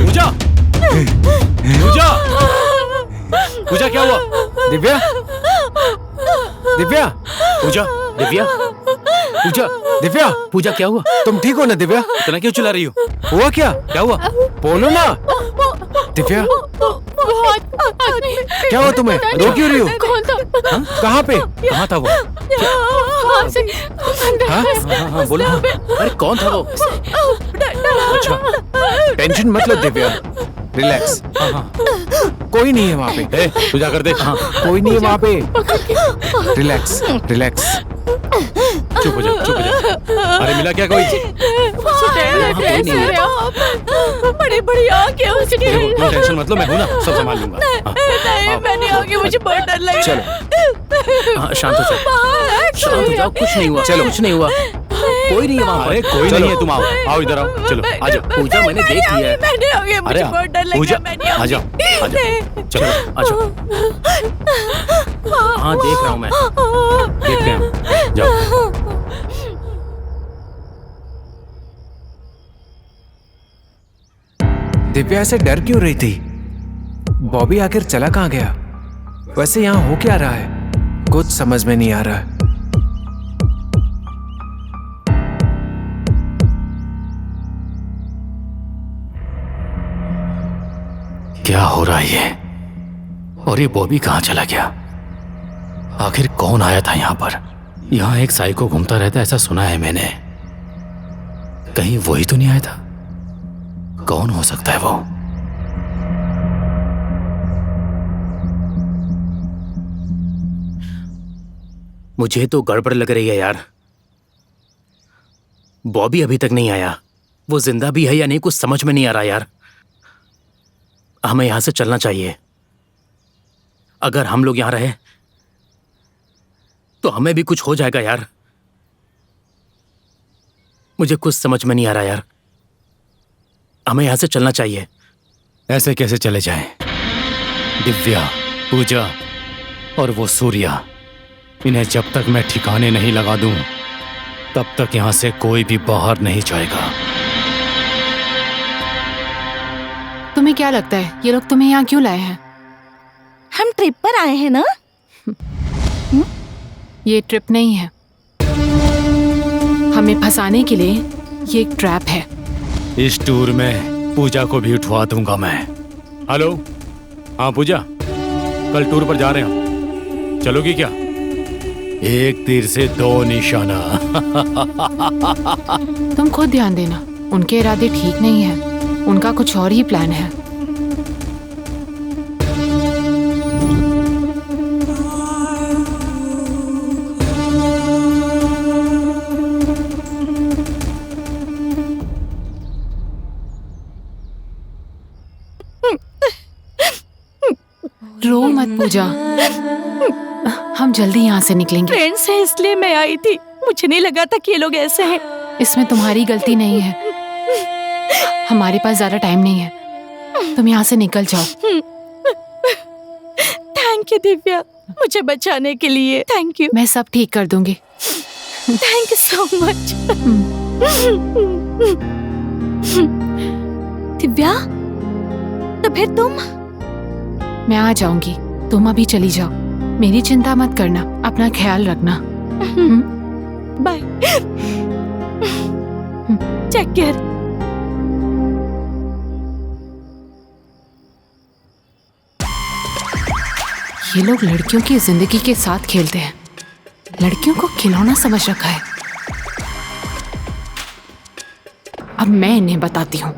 पूजा, पूजा, पूजा क्या हुआ? दिव्या, दिव्या, पूजा, दिव्या, पूजा, दिव्या, पूजा क्या हुआ? तुम ठीक हो ना दिव्या? इतना क्यों चिल्ला रही हो? हुआ क्या? क्या हुआ? बोलो ना दिव्या, क्या हुआ तुम्हें? रो क्यों रही हो? कौन था? कहाँ पे? कहाँ था वो? हाँ? हाँ, बोलो। अरे कौन था वो? अच्छा, टेंशन मत लो दिव्या, रिलैक्स। कोई नहीं है वहाँ पे। ए, तू जा कर देख। हाँ, कोई नहीं है वहाँ पे। Relax, relax. चुप हो जा, चुप हो जा। अरे मिला क्या कोई? कोई नहीं है। बड़ी बड़ी आंखें उसकी। देखो, तुम टेंशन मत लो, मैं हूँ ना, सब संभाल लूंगा। हाँ, नहीं, मैंने आगे मुझे बहुत डर लग रहा है। हाँ, शांत हो जाओ, शांत हो जाओ, कुछ नहीं हुआ, चलो। कुछ नहीं हुआ, कोई नहीं है वहाँ पर। अरे कोई नहीं है, तुम आओ, आओ इधर आओ, चलो आ जाओ। पूजा मैंने देख लिया है। मैंने आगे मुझे अरे बहुत डर लग पूजा, रहा है। मैंने आ जाओ, आ जाओ, चलो आ जाओ। हाँ देख रहा हूँ मैं, देखते हैं हम, जाओ। दिव्या से डर क्यों रही थी? बॉबी आखिर चला कहाँ गया? वैसे यहाँ हो क्या रहा है? कुछ समझ में नहीं आ रहा है। क्या हो रहा है ये? और ये बॉबी कहाँ चला गया? आखिर कौन आया था यहाँ पर? यहाँ एक साइको घूमता रहता, ऐसा सुना है मैंने। कहीं वही तो नहीं आया था? कौन हो सकता है वो? मुझे तो गड़बड़ लग रही है यार। बॉबी अभी तक नहीं आया। वो जिंदा भी है या नहीं, कुछ समझ में नहीं आ रहा यार। हमें यहां से चलना चाहिए। अगर हम लोग यहां रहे तो हमें भी कुछ हो जाएगा यार। मुझे कुछ समझ में नहीं आ रहा यार। हमें यहां से चलना चाहिए। ऐसे कैसे चले जाएं? दिव्या, पूजा और वो सूर्या, इन्हें जब तक मैं ठिकाने नहीं लगा दूं तब तक यहां से कोई भी बाहर नहीं जाएगा। तुम्हें क्या लगता है ये लोग तुम्हें यहाँ क्यों लाए हैं? हम ट्रिप पर आए हैं ना? ये ट्रिप नहीं है। हमें फंसाने के लिए ये एक ट्रैप है। इस टूर में पूजा को भी उठवा दूंगा मैं। हेलो, हाँ पूजा, कल टूर पर जा रहे हैं हम, चलोगी क्या? एक तीर से दो निशाना। तुम खुद ध्यान देना, उनके इरादे ठीक नहीं है। उनका कुछ और ही प्लान है। रो मत पूजा, हम जल्दी यहाँ से निकलेंगे। ट्रेन से इसलिए मैं आई थी, मुझे नहीं लगा था कि ये लोग ऐसे हैं। इसमें तुम्हारी गलती नहीं है। हमारे पास ज्यादा टाइम नहीं है, तुम यहाँ से निकल जाओ। थैंक यू दिव्या, मुझे बचाने के लिए। Thank you. मैं सब ठीक कर दूंगी। Thank you so much. Divya, तो फिर तुम? मैं आ जाऊंगी, तुम अभी चली जाओ। मेरी चिंता मत करना, अपना ख्याल रखना। बाय। Take care. ये लोग लड़कियों की जिंदगी के साथ खेलते हैं, लड़कियों को खिलौना समझ रखा है। अब मैं इन्हें बताती हूँ।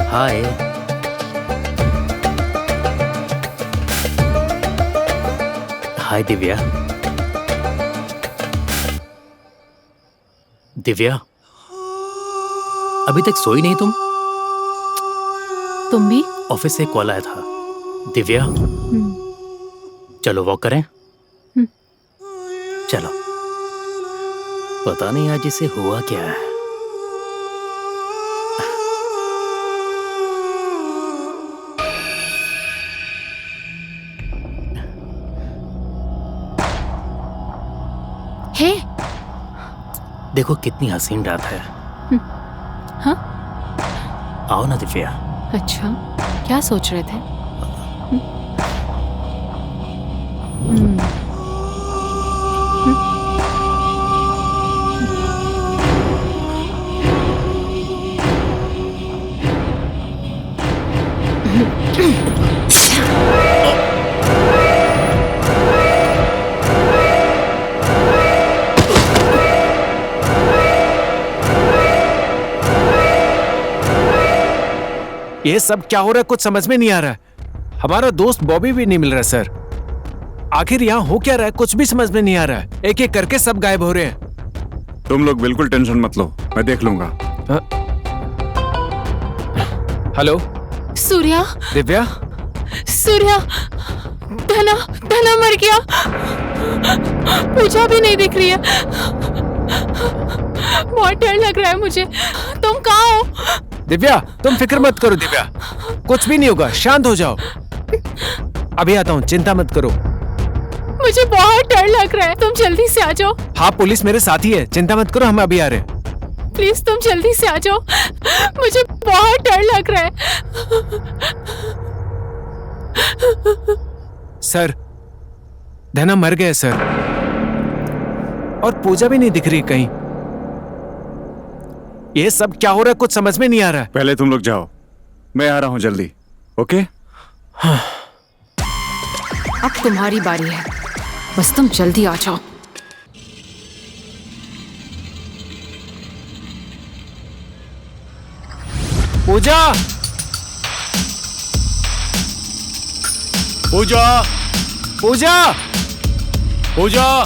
हाय। हाय दिव्या। दिव्या, अभी तक सोई नहीं तुम? तुम भी? ऑफिस से एक कॉल आया था। दिव्या, चलो वॉक करें। चलो। पता नहीं आज इसे हुआ क्या है। हे, देखो कितनी हसीन रात है। हाँ? आओ ना दिव्या। अच्छा, क्या सोच रहे थे? ये सब क्या हो रहा है, कुछ समझ में नहीं आ रहा है। हमारा दोस्त बॉबी भी नहीं मिल रहा सर। आखिर यहाँ हो क्या रहा है, कुछ भी समझ में नहीं आ रहा है। एक एक करके सब गायब हो रहे हैं। तुम लोग बिल्कुल टेंशन मत लो, मैं देख लूंगा। हेलो सूर्या। दिव्या। सूर्या, धना मर गया। पूजा भी नहीं दिख रही है। बहुत डर लग रहा है मुझे। तुम कहाँ हो? दिव्या, तुम फिक्र मत करो दिव्या, कुछ भी नहीं होगा, शांत हो जाओ। अभी आता हूँ, चिंता मत करो। मुझे बहुत डर लग रहा है, तुम जल्दी से आ जाओ। हाँ, पुलिस मेरे साथ ही है, चिंता मत करो, हम अभी आ रहे हैं। प्लीज तुम जल्दी से आ जाओ, मुझे बहुत डर लग रहा है। सर, धना मर गया सर, और पूजा भी नहीं दिख रही कहीं। ये सब क्या हो रहा है, कुछ समझ में नहीं आ रहा है। पहले तुम लोग जाओ, मैं आ रहा हूं जल्दी। ओके? हाँ। अब तुम्हारी बारी है, बस तुम जल्दी आ जाओ। पूजा, पूजा, पूजा, पूजा।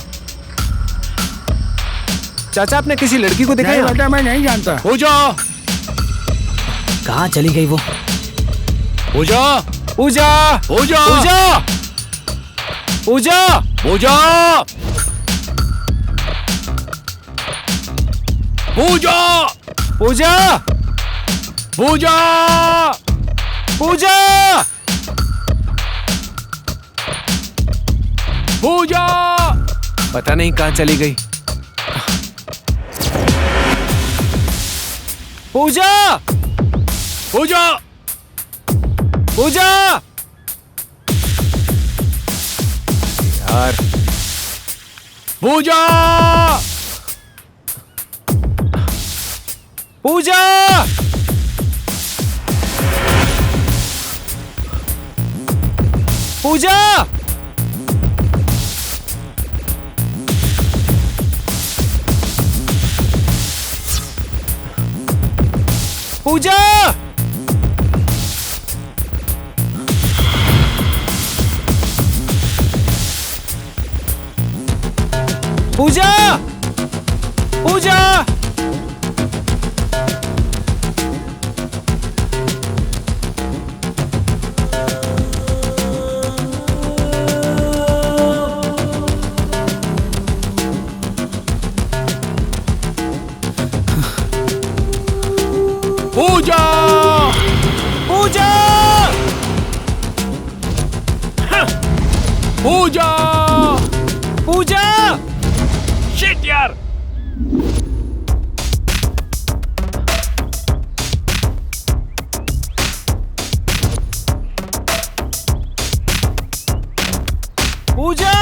चाचा, आपने किसी लड़की को देखा? नहीं बेटा, मैं नहीं जानता। पूजा, कहाँ चली गई वो? पूजा, पूजा, पूजा, पूजा, पूजा, पूजा, पूजा, पूजा, पूजा, पूजा, पूजा। पता नहीं कहाँ चली गई। पूजा, पूजा, पूजा। यार, पूजा, पूजा, पूजा, पूजा। पूजा, पूजा। पूजा, पूजा, पूजा, पूजा। शिट यार। पूजा।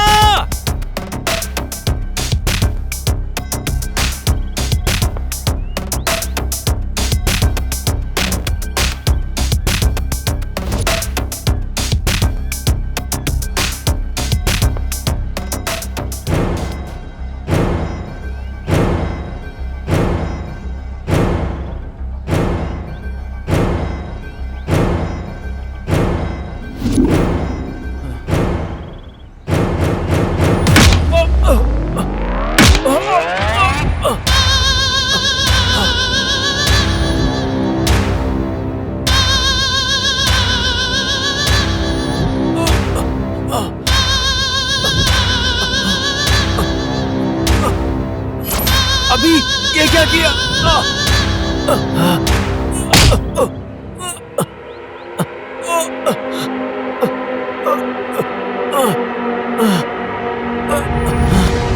अभी ये क्या किया?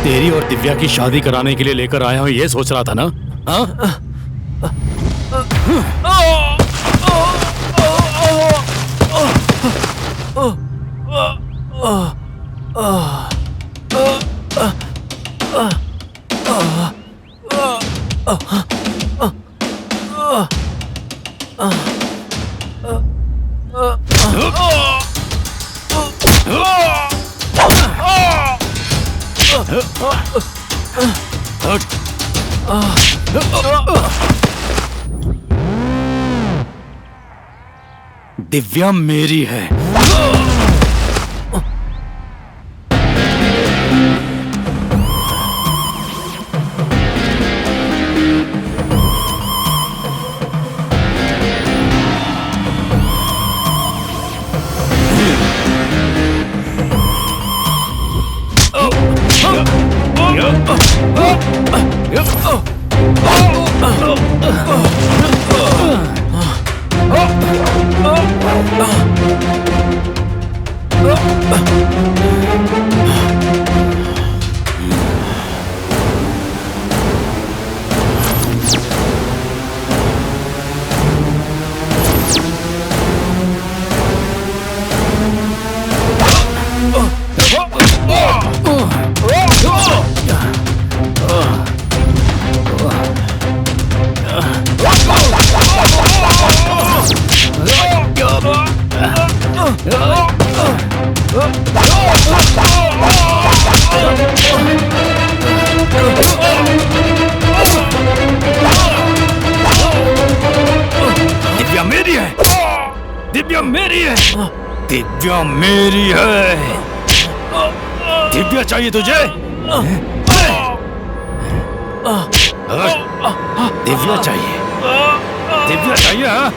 तेरी और दिव्या की शादी कराने के लिए लेकर आया हूं, ये सोच रहा था ना? हाँ? दिव्या मेरी है। दिव्या मेरी है। दिव्या मेरी है। दिव्या मेरी है। दिव्या चाहिए तुझे? दिव्या चाहिए? दिव्या चाहिए? हाँ?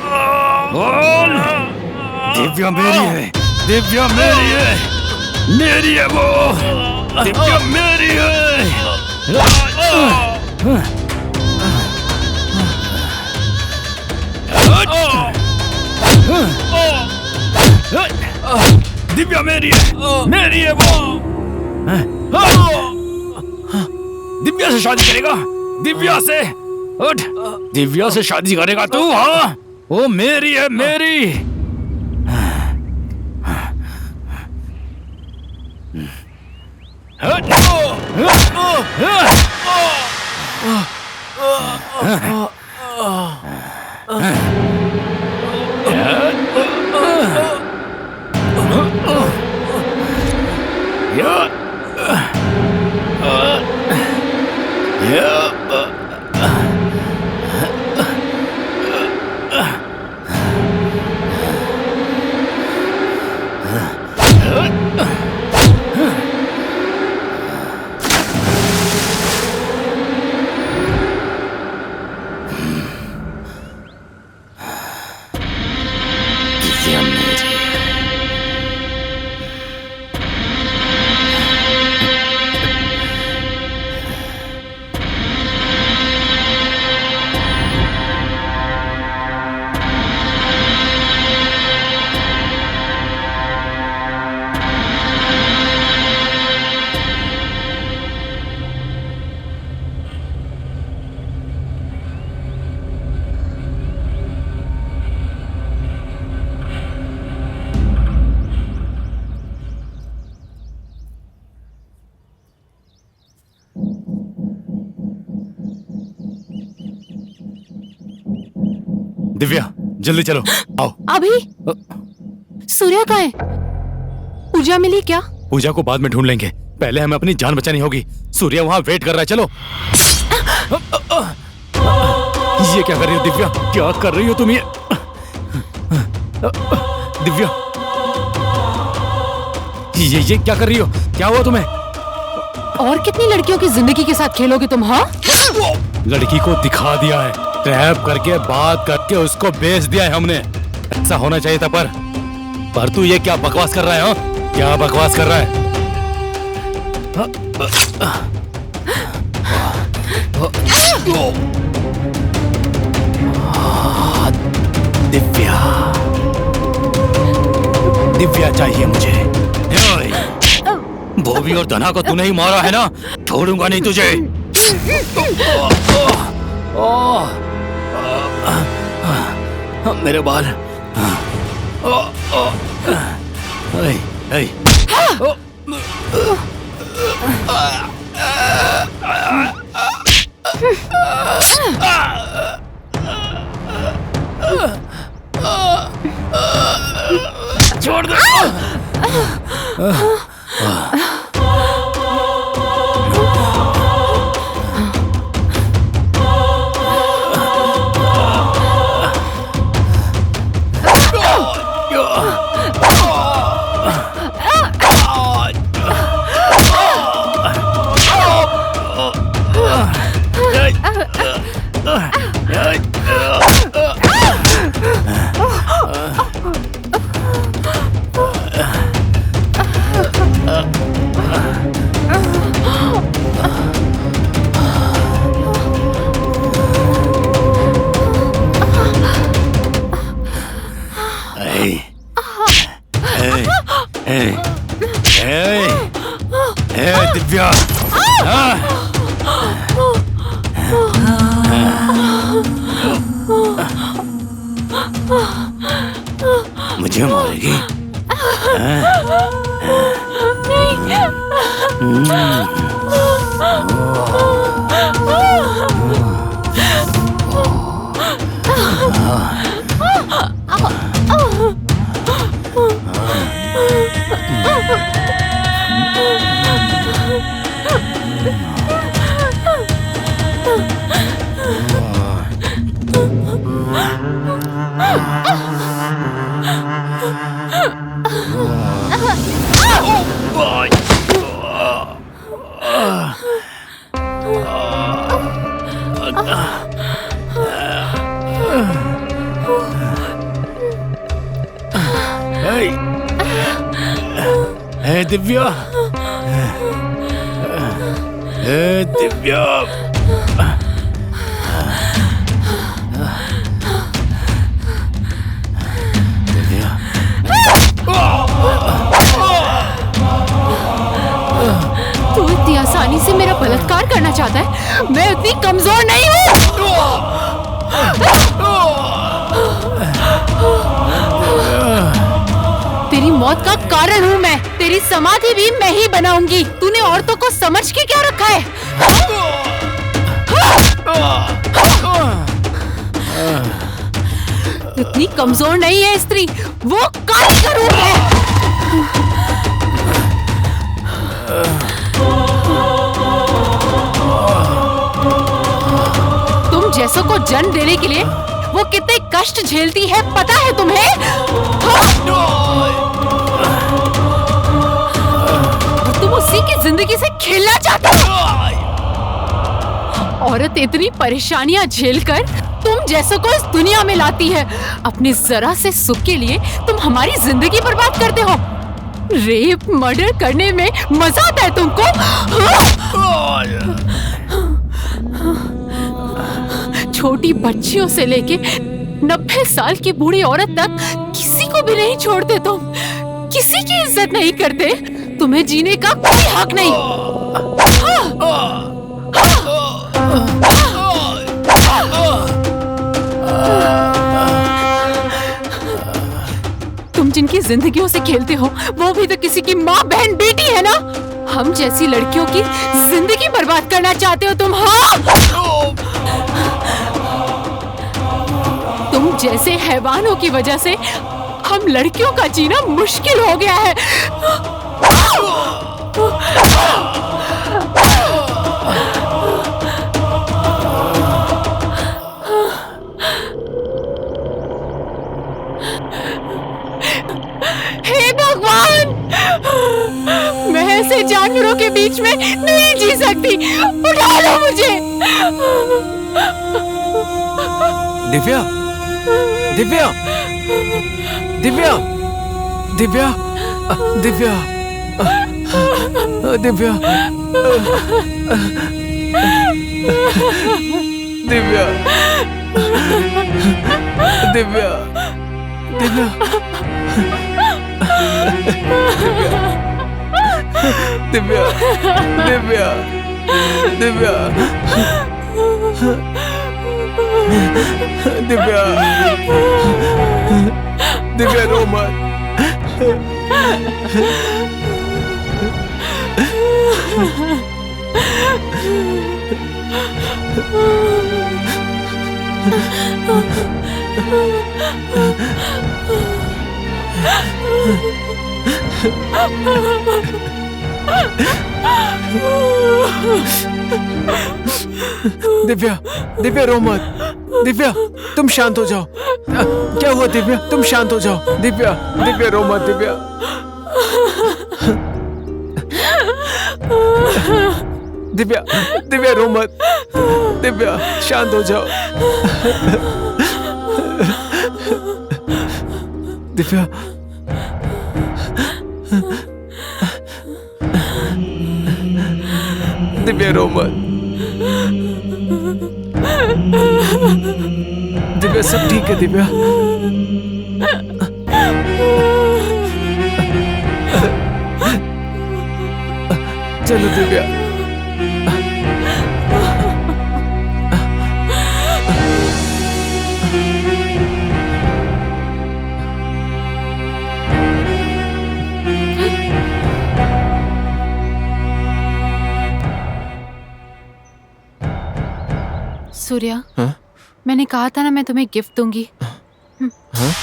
बोल। दिव्या मेरी है। दिव्या मेरी है। मेरी है वो। दिव्या मेरी है। दिव्या मेरी है। मेरी है वो। दिव्या से शादी करेगा? दिव्या से? उठ। दिव्या से शादी करेगा तू? हाँ, वो मेरी है। मेरी। दिव्या जल्दी चलो, आओ। अभी सूर्या कहाँ है? पूजा मिली क्या? पूजा को बाद में ढूंढ लेंगे, पहले हमें अपनी जान बचानी होगी। सूर्या वहां वेट कर रहा है, चलो। ये क्या कर रही हो दिव्या? क्या कर रही हो तुम ये? दिव्या ये क्या कर रही हो? क्या हुआ तुम्हें? और कितनी लड़कियों की जिंदगी के साथ खेलोगे तुम? हाँ, लड़की को दिखा दिया है, ट्रैप करके बात करके उसको बेच दिया है हमने। ऐसा होना चाहिए था, पर तू ये क्या बकवास कर रहा है? हाँ, क्या बकवास कर रहा है? दिव्या, दिव्या चाहिए मुझे। भोवी और धना को तूने ही मारा है ना, छोड़ूंगा नहीं तुझे। मेरे बाल। छोड़ दो। दिव्या, मुझे मारेगी? दिव्या, दिव्या, तू इतनी आसानी से मेरा बलात्कार करना चाहता है? मैं इतनी कमजोर नहीं हूँ। तेरी मौत का कारण हूँ मैं, तेरी समाधि भी मैं ही बनाऊंगी। तूने औरतों को समझ के क्या रखा है? इतनी कमजोर नहीं है स्त्री, वो कारीगर है। तुम जैसों को जन्म देने के लिए वो कितने कष्ट झेलती है पता है तुम्हें? तुम उसी की जिंदगी से खेलना चाहते हो? औरत इतनी परेशानियां झेलकर तुम जैसों को इस दुनिया में लाती है। अपने जरा से सुख के लिए तुम हमारी जिंदगी बर्बाद करते हो। रेप मर्डर करने में मजा आता है तुमको? छोटी बच्चियों से लेके 90 साल की बूढ़ी औरत तक किसी को भी नहीं छोड़ते तुम। किसी की इज्जत नहीं करते। तुम्हें जीने का कोई हक नहीं। तुम जिनकी जिंदगियों से खेलते हो वो भी तो किसी की माँ बहन बेटी है ना। हम जैसी लड़कियों की जिंदगी बर्बाद करना चाहते हो तुम। हाँ, तुम जैसे हैवानों की वजह से हम लड़कियों का जीना मुश्किल हो गया है। हे भगवान, मैं ऐसे जानवरों के बीच में नहीं जी सकती। उठा लो मुझे। दिव्या, दिव्या, दिव्या, दिव्या, दिव्या, दिव्या, दिव्या, दिव्या, दिव्या, दिव्या, दिव्या, दिव्या, दिव्या, दिव्या रो मत। दिव्या, दिव्या रो मत। दिव्या, तुम शांत हो जाओ। क्या हुआ दिव्या? तुम शांत हो जाओ। दिव्या, दिव्या रो मत। दिव्या, दिव्या, दिव्या रो मत। दिव्या, शांत हो जाओ। दिव्या, दिव्या रो मत। दिव्या, सब ठीक है दिव्या। चलो दिव्या। सूर्या, हाँ? मैंने कहा था ना मैं तुम्हें गिफ्ट दूंगी। हाँ?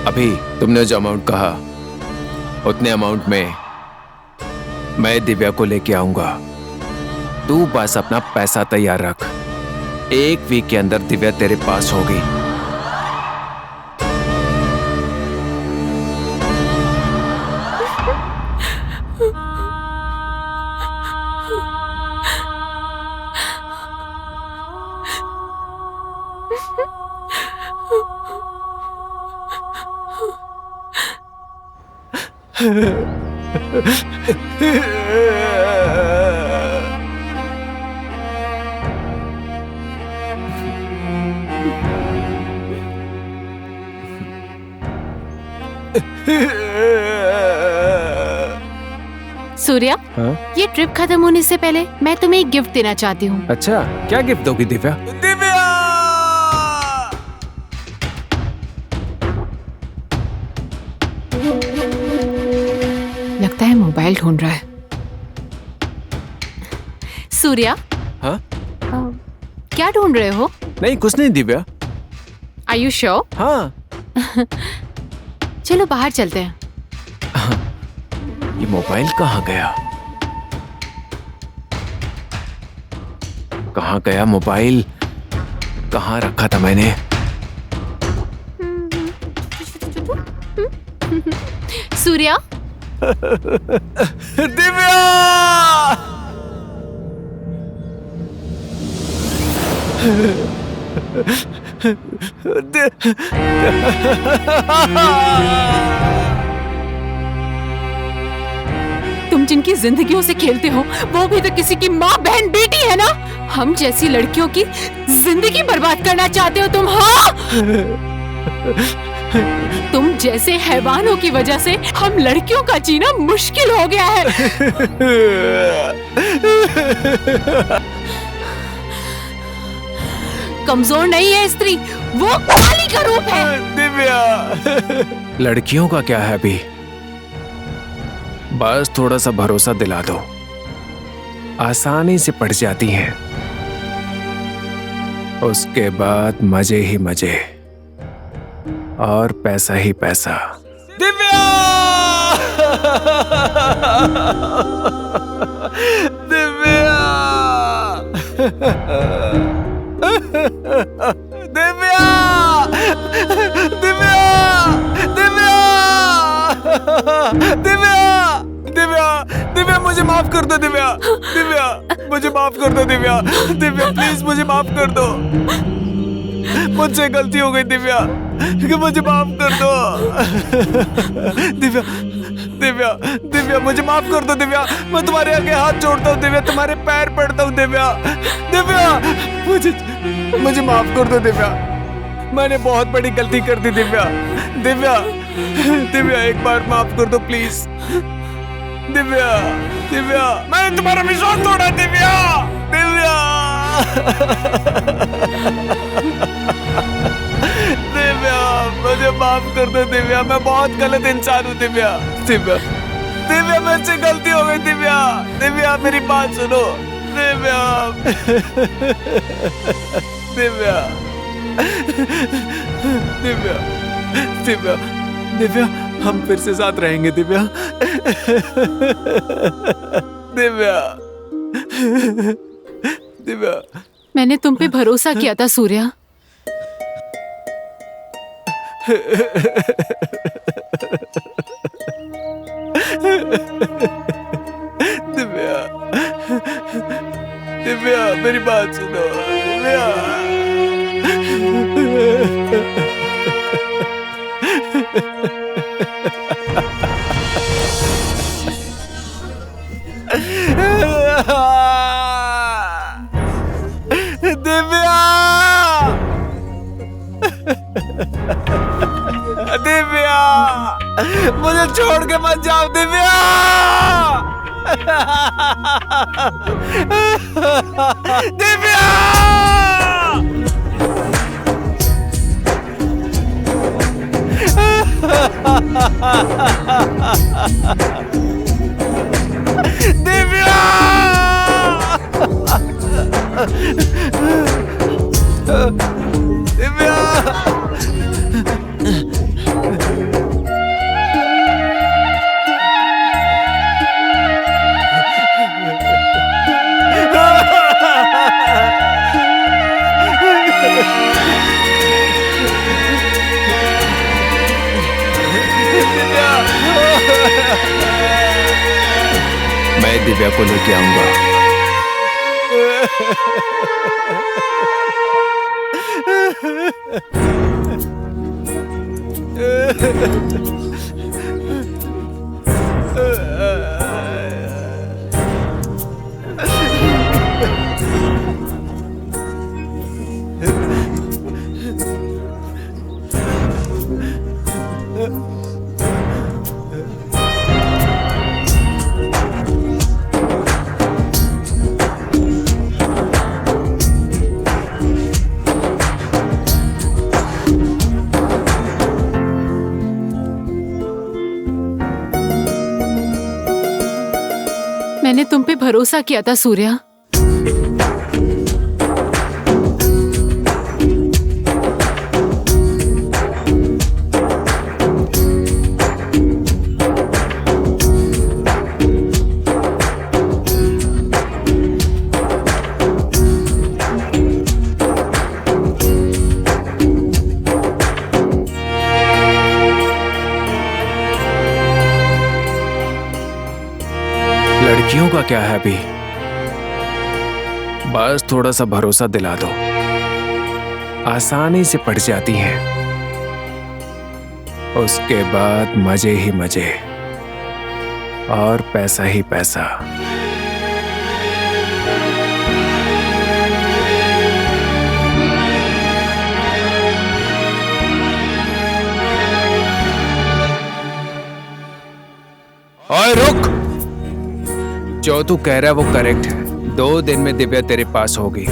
अभी तुमने जो अमाउंट कहा उतने अमाउंट में मैं दिव्या को लेके आऊंगा। तू बस अपना पैसा तैयार रख। 1 वीक के अंदर दिव्या तेरे पास होगी। सूर्या, हाँ? ये ट्रिप खत्म होने से पहले मैं तुम्हें एक गिफ्ट देना चाहती हूँ। अच्छा, क्या गिफ्ट दोगी दिव्या? दिव्या! लगता है मोबाइल ढूंढ रहा है। सूर्या, हाँ? क्या ढूंढ रहे हो? नहीं, कुछ नहीं दिव्या। Are you sure? हाँ। चलो बाहर चलते हैं। ये मोबाइल कहाँ गया? कहाँ गया मोबाइल? कहाँ रखा था मैंने? सूर्या, दिव्या! तुम जिनकी जिंदगियों से खेलते हो वो भी तो किसी की माँ बहन बेटी है ना। हम जैसी लड़कियों की जिंदगी बर्बाद करना चाहते हो तुम? हाँ, तुम जैसे हैवानों की वजह से हम लड़कियों का जीना मुश्किल हो गया है। कमजोर नहीं है स्त्री, वो काली का रूप है। दिव्या, लड़कियों का क्या है अभी, बस थोड़ा सा भरोसा दिला दो, आसानी से पड़ जाती हैं। उसके बाद मजे ही मजे और पैसा ही पैसा। दिव्या! दिव्या! दिव्या! दिव्या! दिव्या! दिव्या! दिव्या! दिव्या, मुझे माफ कर दो दिव्या। दिव्या, मुझे माफ कर दो दिव्या। दिव्या प्लीज मुझे माफ कर दो, मुझसे गलती हो गई दिव्या, कि मुझे माफ कर दो। दिव्या, दिव्या, दिव्या मुझे माफ कर दो दिव्या, मैं तुम्हारे आगे हाथ जोड़ता हूँ दिव्या, तुम्हारे पैर पड़ता हूँ दिव्या। दिव्या, मुझे माफ कर दो दिव्या, मैंने बहुत बड़ी गलती कर दी दिव्या। दिव्या, दिव्या एक बार माफ कर दो प्लीज। दिव्या, दिव्या, मैंने तुम्हारा विश्वास तोड़ा दिव्या। दिव्या, दिव्या मुझे माफ कर दो दिव्या, मैं बहुत गलत इंसान हूँ दिव्या। दिव्या, दिव्या मुझसे गलती हो गई दिव्या। दिव्या मेरी बात सुनो दिव्या। दिव्या, दिव्या, दिव्या, दिव्या हम फिर से साथ रहेंगे दिव्या। दिव्या, दिव्या, मैंने तुम पे भरोसा किया था सूर्या। दिव्या, दिव्या मेरी बात सुनो दिव्या। दिव्या, दिव्या मुझे छोड़ के मत जाओ दिव्या। दिव्या, दिव्या, दिव्या, मैं दिव्या को लेके आऊंगा। मैंने तुम पे भरोसा किया था सूर्या। लड़कियों का क्या है अभी, बस थोड़ा सा भरोसा दिला दो, आसानी से पड़ जाती हैं। उसके बाद मजे ही मजे और पैसा ही पैसा। ओए रुक। जो तू कह रहा है वो करेक्ट है। 2 दिन में दिव्या तेरे पास होगी।